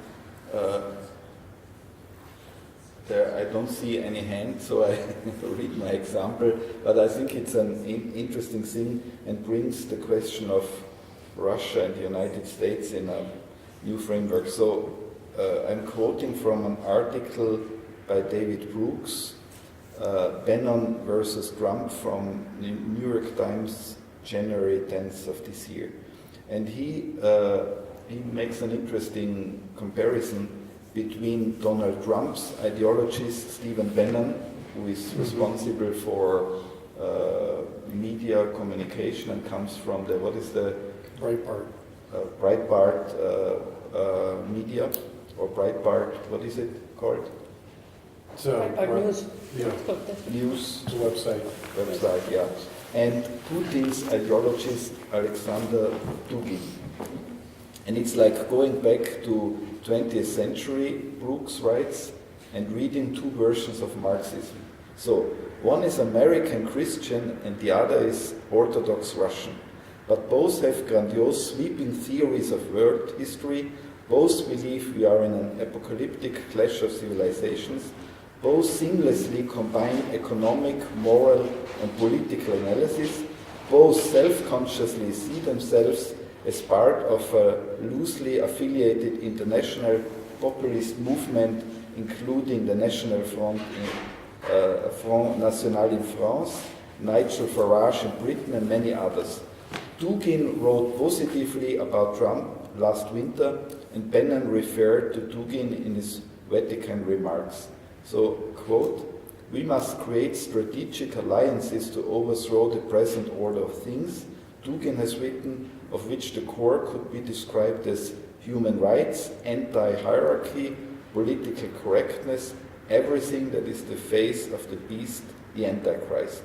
S2: There, I don't see any hand, so I read my example, but I think it's an interesting thing and brings the question of Russia and the United States in a new framework. So I'm quoting from an article by David Brooks, Bannon versus Trump, from the New York Times, January 10th of this year. And he makes an interesting comparison between Donald Trump's ideologist, Stephen Bannon, who is responsible for media communication and comes from the, what is the?
S3: Breitbart.
S2: Breitbart media, or Breitbart, what is it called?
S1: Breitbart News.
S3: Yeah,
S2: News.
S3: it's a website.
S2: Website, yeah. And Putin's ideologist, Alexander Dugin. And it's like going back to 20th century, Brooks writes, and reading two versions of Marxism. So one is American Christian and the other is Orthodox Russian. But both have grandiose, sweeping theories of world history. Both believe we are in an apocalyptic clash of civilizations. Both seamlessly combine economic, moral, and political analysis. Both self-consciously see themselves as part of a loosely affiliated international populist movement, including the National Front, Front National in France, Nigel Farage in Britain, and many others. Dugin wrote positively about Trump last winter, and Bannon referred to Dugin in his Vatican remarks. So, quote, "We must create strategic alliances to overthrow the present order of things," Dugin has written, of which the core could be described as human rights, anti-hierarchy, political correctness, everything that is the face of the beast, the Antichrist.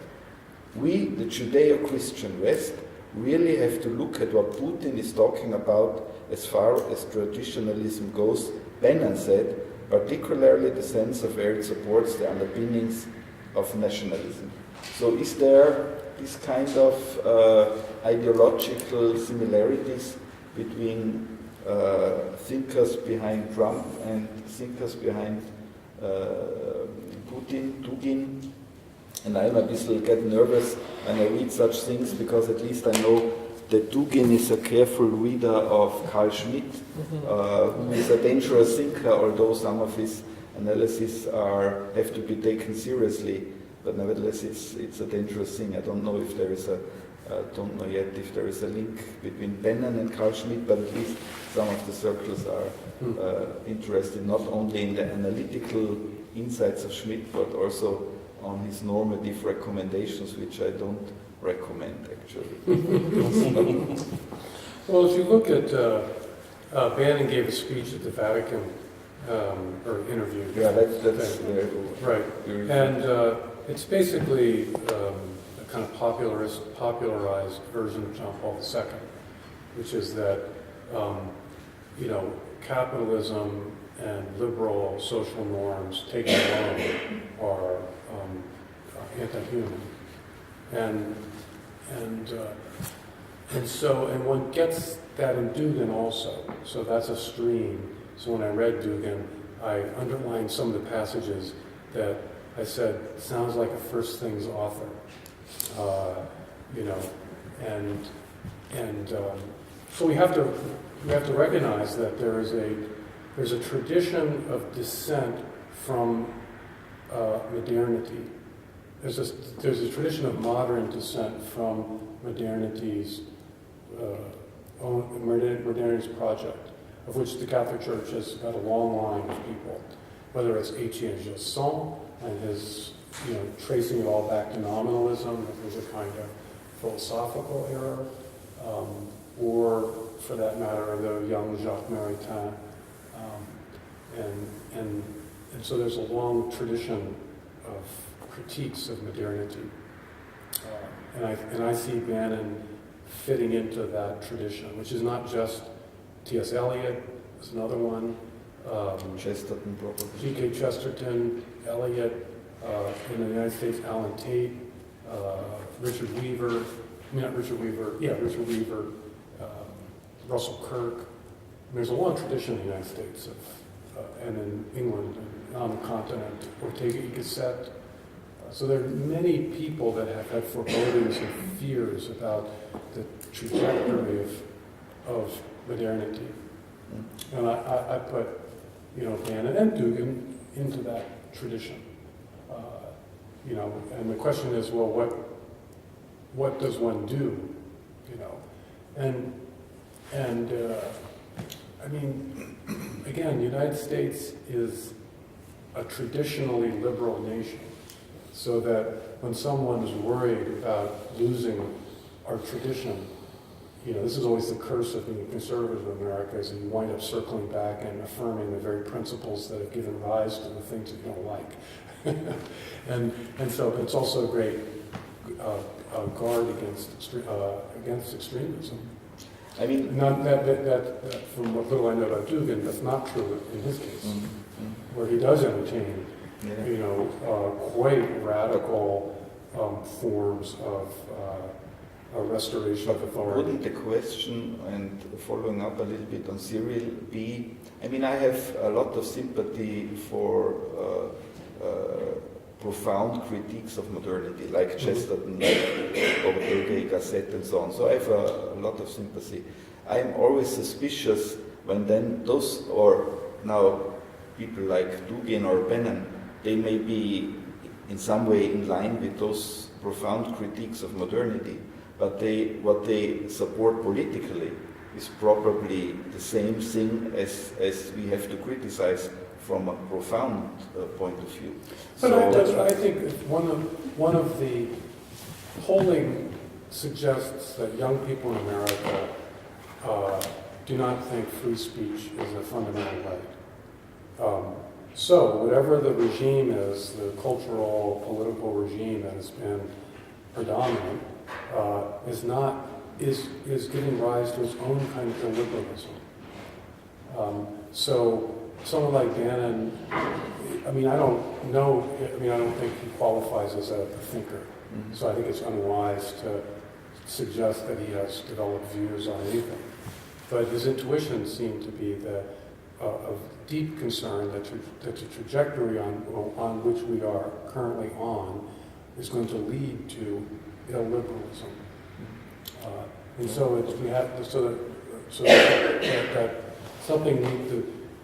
S2: We, the Judeo-Christian West, really have to look at what Putin is talking about as far as traditionalism goes, Bannon said, particularly the sense of where it supports the underpinnings of nationalism. So is there this kind of ideological similarities between thinkers behind Trump and thinkers behind Putin, Dugin? And I'm a bit get nervous when I read such things, because at least I know that Dugin is a careful reader of Carl Schmitt, who is a dangerous thinker, although some of his analyses have to be taken seriously. But nevertheless, it's a dangerous thing. I don't know if there is don't know yet if there is a link between Bannon and Carl Schmitt, but at least some of the circles are interested not only in the analytical insights of Schmitt, but also on his normative recommendations, which I don't recommend, actually.
S3: Well, if you look at, Bannon gave a speech at the Vatican, or interview.
S2: Yeah, that's
S3: right. And it's basically a kind of popularized version of John Paul II, which is that, capitalism and liberal social norms taken alone are anti-human, and one gets that in Dugin also. So that's a stream. So when I read Dugin, I underlined some of the passages that I said sounds like a First Things author, so we have to recognize that there's a tradition of dissent from modernity. There's a tradition of modern dissent from modernity's project, of which the Catholic Church has got a long line of people, whether it's Etienne Gilson and his tracing it all back to nominalism, if there's a kind of philosophical error, or for that matter, the young Jacques Maritain. And so there's a long tradition of critiques of modernity. And I see Bannon fitting into that tradition, which is not just T.S. Eliot, is another one.
S2: Chesterton, probably.
S3: G.K. Chesterton, Eliot, in the United States, Alan Tate, Richard Weaver, Russell Kirk. And there's a long tradition in the United States and in England and on the continent, Ortega y Gasset. So there are many people that have had forebodings and fears about the trajectory of modernity. And I put, Bannon and Dugin into that tradition. And the question is, well, what does one do? I mean, again, the United States is a traditionally liberal nation, so that when someone is worried about losing our tradition, this is always the curse of being a conservative in America, is that you wind up circling back and affirming the very principles that have given rise to the things that you don't like. and so it's also a great guard against extremism.
S2: I mean,
S3: Not that from what little I know about Dugin, that's not true in his case, where he does entertain, quite radical forms of restoration of authority.
S2: Wouldn't the question, and following up a little bit on Cyril, be, I mean, I have a lot of sympathy for profound critiques of modernity, like Chesterton, like Ortega y Gasset, and so on. So I have a lot of sympathy. I'm always suspicious when then those, or now people like Dugin or Bannon, they may be in some way in line with those profound critiques of modernity, but what they support politically is probably the same thing as we have to criticize from a profound point of view.
S3: But I think one of the polling suggests that young people in America do not think free speech is a fundamental right. So whatever the regime is, the cultural, political regime that has been predominant, is giving rise to its own kind of illiberalism. So someone like Bannon, I don't think he qualifies as a thinker. Mm-hmm. So I think it's unwise to suggest that he has developed views on anything. But his intuition seemed to be of deep concern that the trajectory on which we are currently on is going to lead to illiberalism. And so that something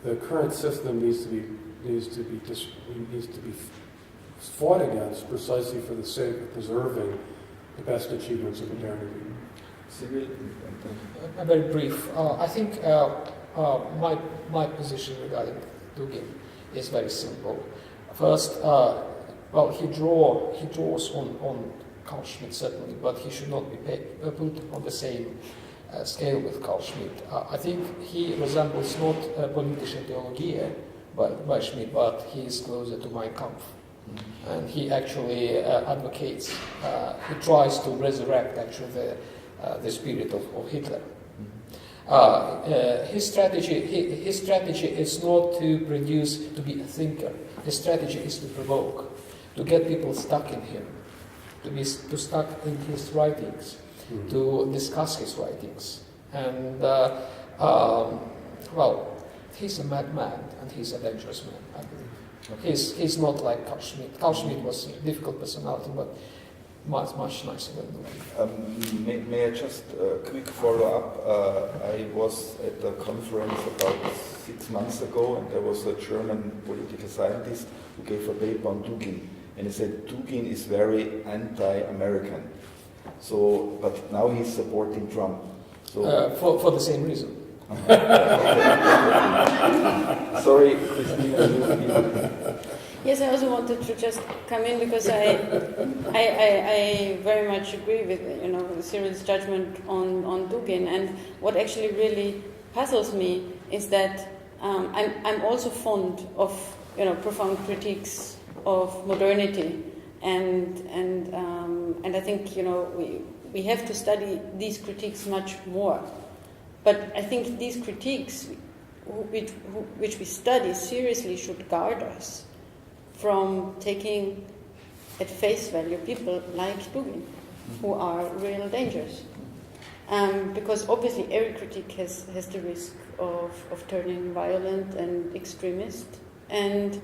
S3: the current system needs to be fought against precisely for the sake of preserving the best achievements of modernity.
S4: Very brief. I think my position regarding Dugin is very simple. First, he draws on Carl Schmitt certainly, but he should not be put on the same scale with Carl Schmitt. I think he resembles not politische Theologie by Schmitt, but he is closer to Mein Kampf. Mm-hmm. And he actually advocates, he tries to resurrect actually the spirit of Hitler. His strategy is not to be a thinker. His strategy is to provoke, to get people stuck in him, to stuck in his writings, to discuss his writings. And, he's a madman and he's a dangerous man, I believe. Okay. He's not like Carl Schmitt. Carl Schmitt was a difficult personality, but much nicer than Dugin.
S2: May I just quick follow up? I was at a conference about 6 months ago, and there was a German political scientist who gave a paper on Dugin, and he said Dugin is very anti-American. So, but now he's supporting Trump. So
S4: for the same reason.
S2: Sorry, Christina.
S1: Yes, I also wanted to just come in because I very much agree with Cyril's judgment on Dugin, and what actually really puzzles me is that I'm also fond of profound critiques of modernity, and I think we have to study these critiques much more. But I think these critiques, which we study seriously, should guard us from taking at face value people like Dugin, who are real dangers. Because obviously every critique has the risk of turning violent and extremist, and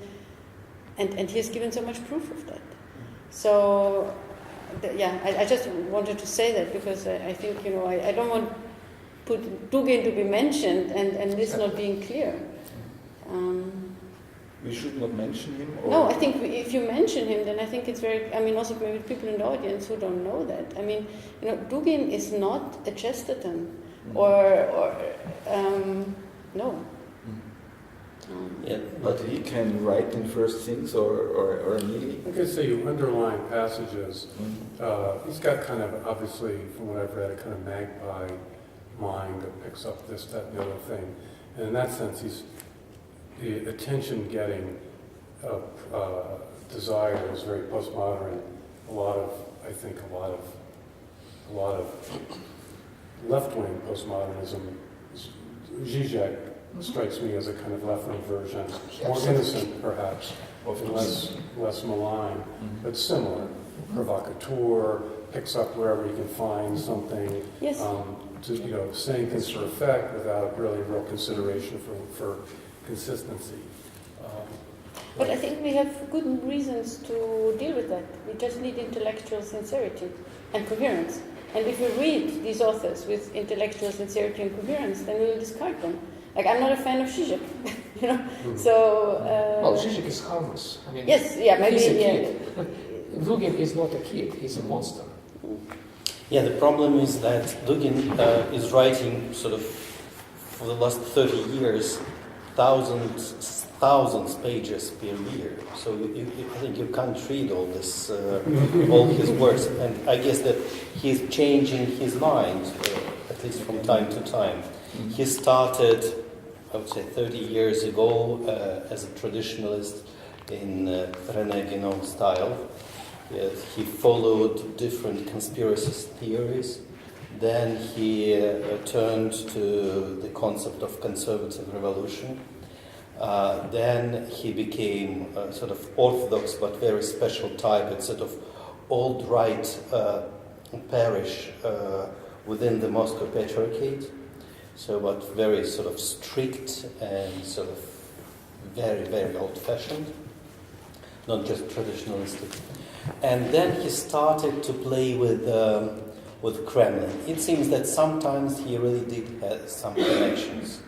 S1: he has given so much proof of that. So, I just wanted to say that because I think I don't want Dugin to be mentioned and this not being clear.
S2: We should not mention him? Or?
S1: No, I think if you mention him, then I think it's very... also maybe people in the audience who don't know that. Dugin is not a Chesterton or no.
S5: Yeah,
S2: but he can write in first things or immediately?
S3: I could say you underline passages. He's got kind of, obviously, from what I've read, a kind of magpie mind that picks up this, that, and the other thing. And in that sense, the attention-getting desire is very postmodern. A lot of left-wing postmodernism. Zizek strikes me as a kind of left-wing version, more innocent perhaps, and less malign, but similar. Provocateur, picks up wherever you can find something.
S1: Yes.
S3: Saying things for effect without really real consideration for consistency.
S1: But I think we have good reasons to deal with that. We just need intellectual sincerity and coherence. And if we read these authors with intellectual sincerity and coherence, then we will discard them. I'm not a fan of Zizek, So.
S4: Zizek is harmless.
S1: Yes, maybe.
S4: He's a kid. Dugin is not a kid; he's a monster.
S5: Yeah, the problem is that Dugin is writing sort of for the last 30 years, thousands pages per year. So I think you can't read all this, all his works. And I guess that he's changing his mind, at least from time to time. He started, I would say, 30 years ago as a traditionalist in René Guénon style. He followed different conspiracy theories. Then he turned to the concept of conservative revolution. Then he became a sort of orthodox but very special type. It's sort of alt-right parish within the Moscow Patriarchate. So, but very sort of strict and sort of very, very old-fashioned, not just traditionalistic. And then he started to play with Kremlin. It seems that sometimes he really did have some connections.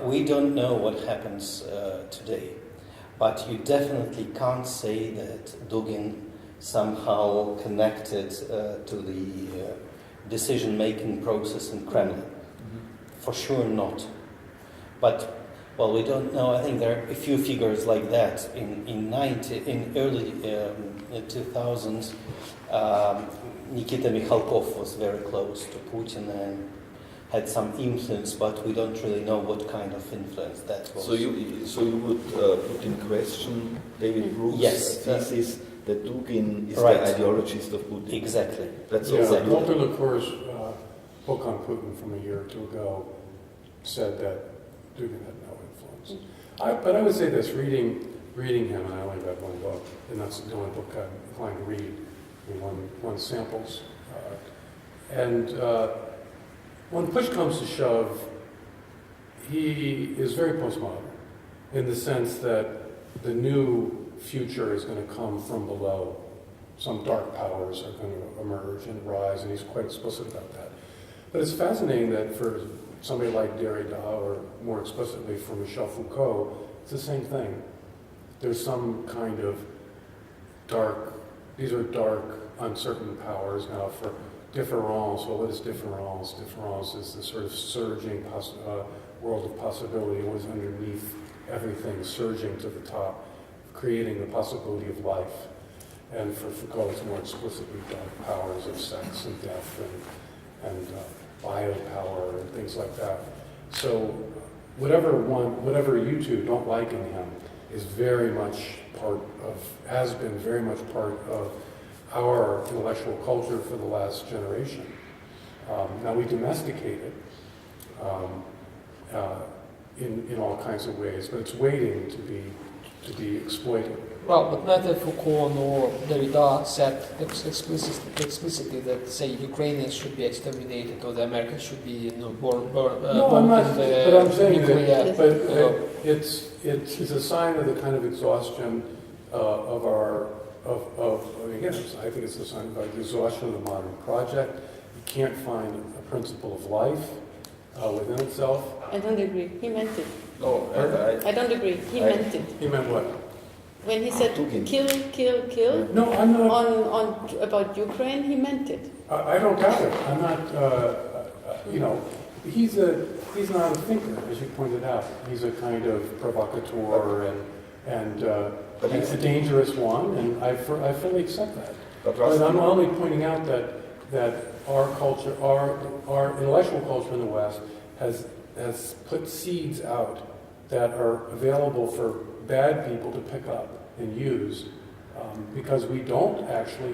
S5: We don't know what happens today, but you definitely can't say that Dugin somehow connected to the decision-making process in Kremlin. For sure not. But, well, we don't know. I think there are a few figures like that. In early 2000s, Nikita Mikhalkov was very close to Putin and had some influence, but we don't really know what kind of influence that was.
S2: So you would put in question David Brooks' thesis that Dugin is
S5: right.
S2: the ideologist of Putin.
S5: Exactly.
S2: That's
S5: exactly.
S3: Walter LaCour's book on Putin from a year or two ago said that Dugin had no influence. But I would say this, reading him, and I only read one book, and that's the only book I'm inclined to read, one samples. When push comes to shove, he is very postmodern in the sense that the new future is going to come from below. Some dark powers are going to emerge and rise, and he's quite explicit about that. But it's fascinating that for somebody like Derrida, or more explicitly for Michel Foucault, it's the same thing. There's some kind of these are dark, uncertain powers now for différance. Well, what is différance? Différance is the sort of surging world of possibility, what is underneath everything, surging to the top. creating the possibility of life. And for Foucault, it's more explicitly the powers of sex and death and biopower and things like that. So whatever you two don't like in him is very much has been very much part of our intellectual culture for the last generation. Now we domesticate it in all kinds of ways, but it's waiting to be exploited.
S4: Well, but neither Foucault nor Derrida said explicitly that, say, Ukrainians should be exterminated or the Americans should be
S3: I'm not. But I'm saying that. It's a sign of the kind of exhaustion of our. Again, I think it's a sign of the exhaustion of the modern project. You can't find a principle of life within itself.
S1: I don't agree. He meant it.
S2: No,
S1: I don't agree. He meant it.
S3: He meant what?
S1: When he said kill,
S3: No, I'm not.
S1: about Ukraine, he meant it.
S3: I don't doubt it. I'm not. He's not a thinker, as you pointed out. He's a kind of provocateur and a dangerous one, and I fully accept that. But I'm only pointing out that our culture, our intellectual culture in the West, has put seeds out that are available for bad people to pick up and use, because we don't actually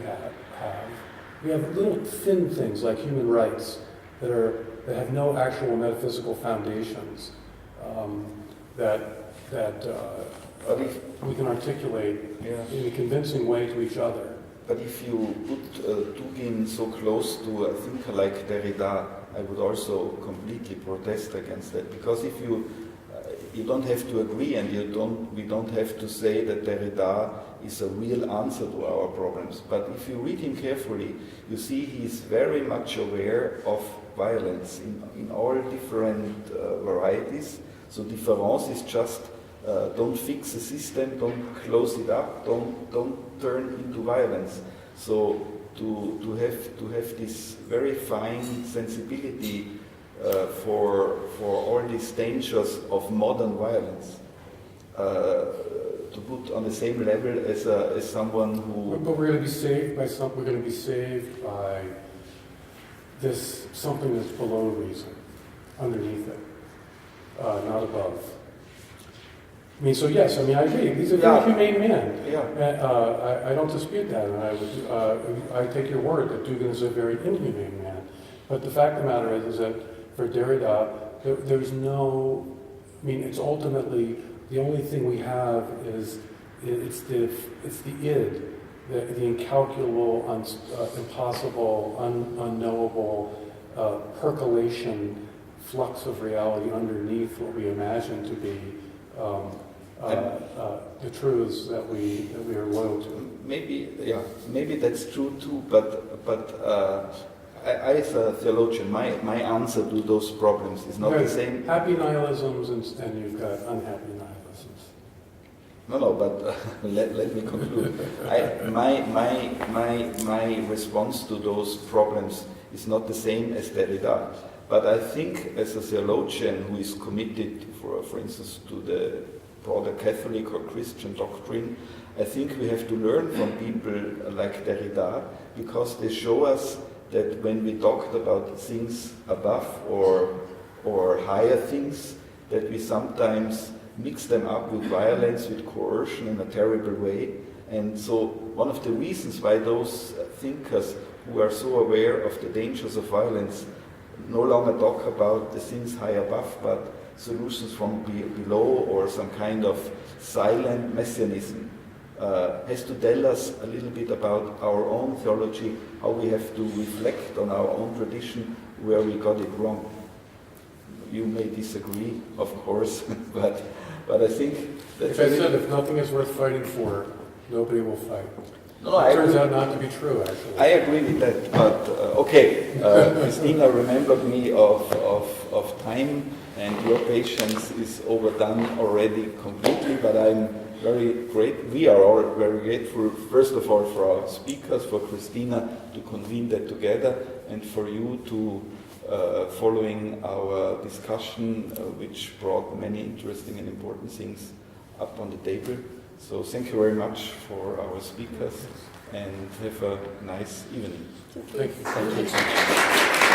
S3: we have little thin things like human rights that have no actual metaphysical foundations that we can articulate in a convincing way to each other.
S2: But if you put Dugin so close to a thinker like Derrida, I would also completely protest against that, because if you don't have to agree, and we don't have to say that Derrida is a real answer to our problems. But if you read him carefully, you see he's very much aware of violence in all different varieties. So difference is just don't fix the system, don't close it up, don't turn into violence. So to have this very fine sensibility for all these dangers of modern violence, to put on the same level as someone who.
S3: But we're going to be saved by something. We're going to be saved by this something that's below reason, underneath it, not above. I mean, so yes, I agree. He's a very humane man. Yeah. I don't dispute that, and I take your word that Dugin is a very inhumane man. But the fact of the matter is that for Derrida, there's no. I mean, it's ultimately the only thing we have is it's the id, the incalculable, impossible, unknowable percolation, flux of reality underneath what we imagine to be. The truths that we are loyal to.
S2: Maybe that's true too. But I as a theologian, my answer to those problems is not the same.
S3: Happy nihilisms and you've got unhappy nihilisms.
S2: No, but let me conclude. My response to those problems is not the same as Derrida. But I think as a theologian who is committed, for instance, to the broader Catholic or Christian doctrine, I think we have to learn from people like Derrida, because they show us that when we talked about things above or higher things, that we sometimes mix them up with violence, with coercion in a terrible way. And so one of the reasons why those thinkers who are so aware of the dangers of violence no longer talk about the things high above, but solutions from below, or some kind of silent messianism, has to tell us a little bit about our own theology, how we have to reflect on our own tradition, where we got it wrong. You may disagree, of course, but I think that's...
S3: If I said if nothing is worth fighting for, nobody will fight.
S2: No,
S3: it turns out not to be true, actually.
S2: I agree with that, but okay. Christina remembered me of time, and your patience is overdone already completely, but I'm very great. We are all very grateful, first of all, for our speakers, for Christina to convene that together, and for you to following our discussion, which brought many interesting and important things up on the table. So thank you very much for our speakers and have a nice evening.
S3: Thank you.
S5: Thank you.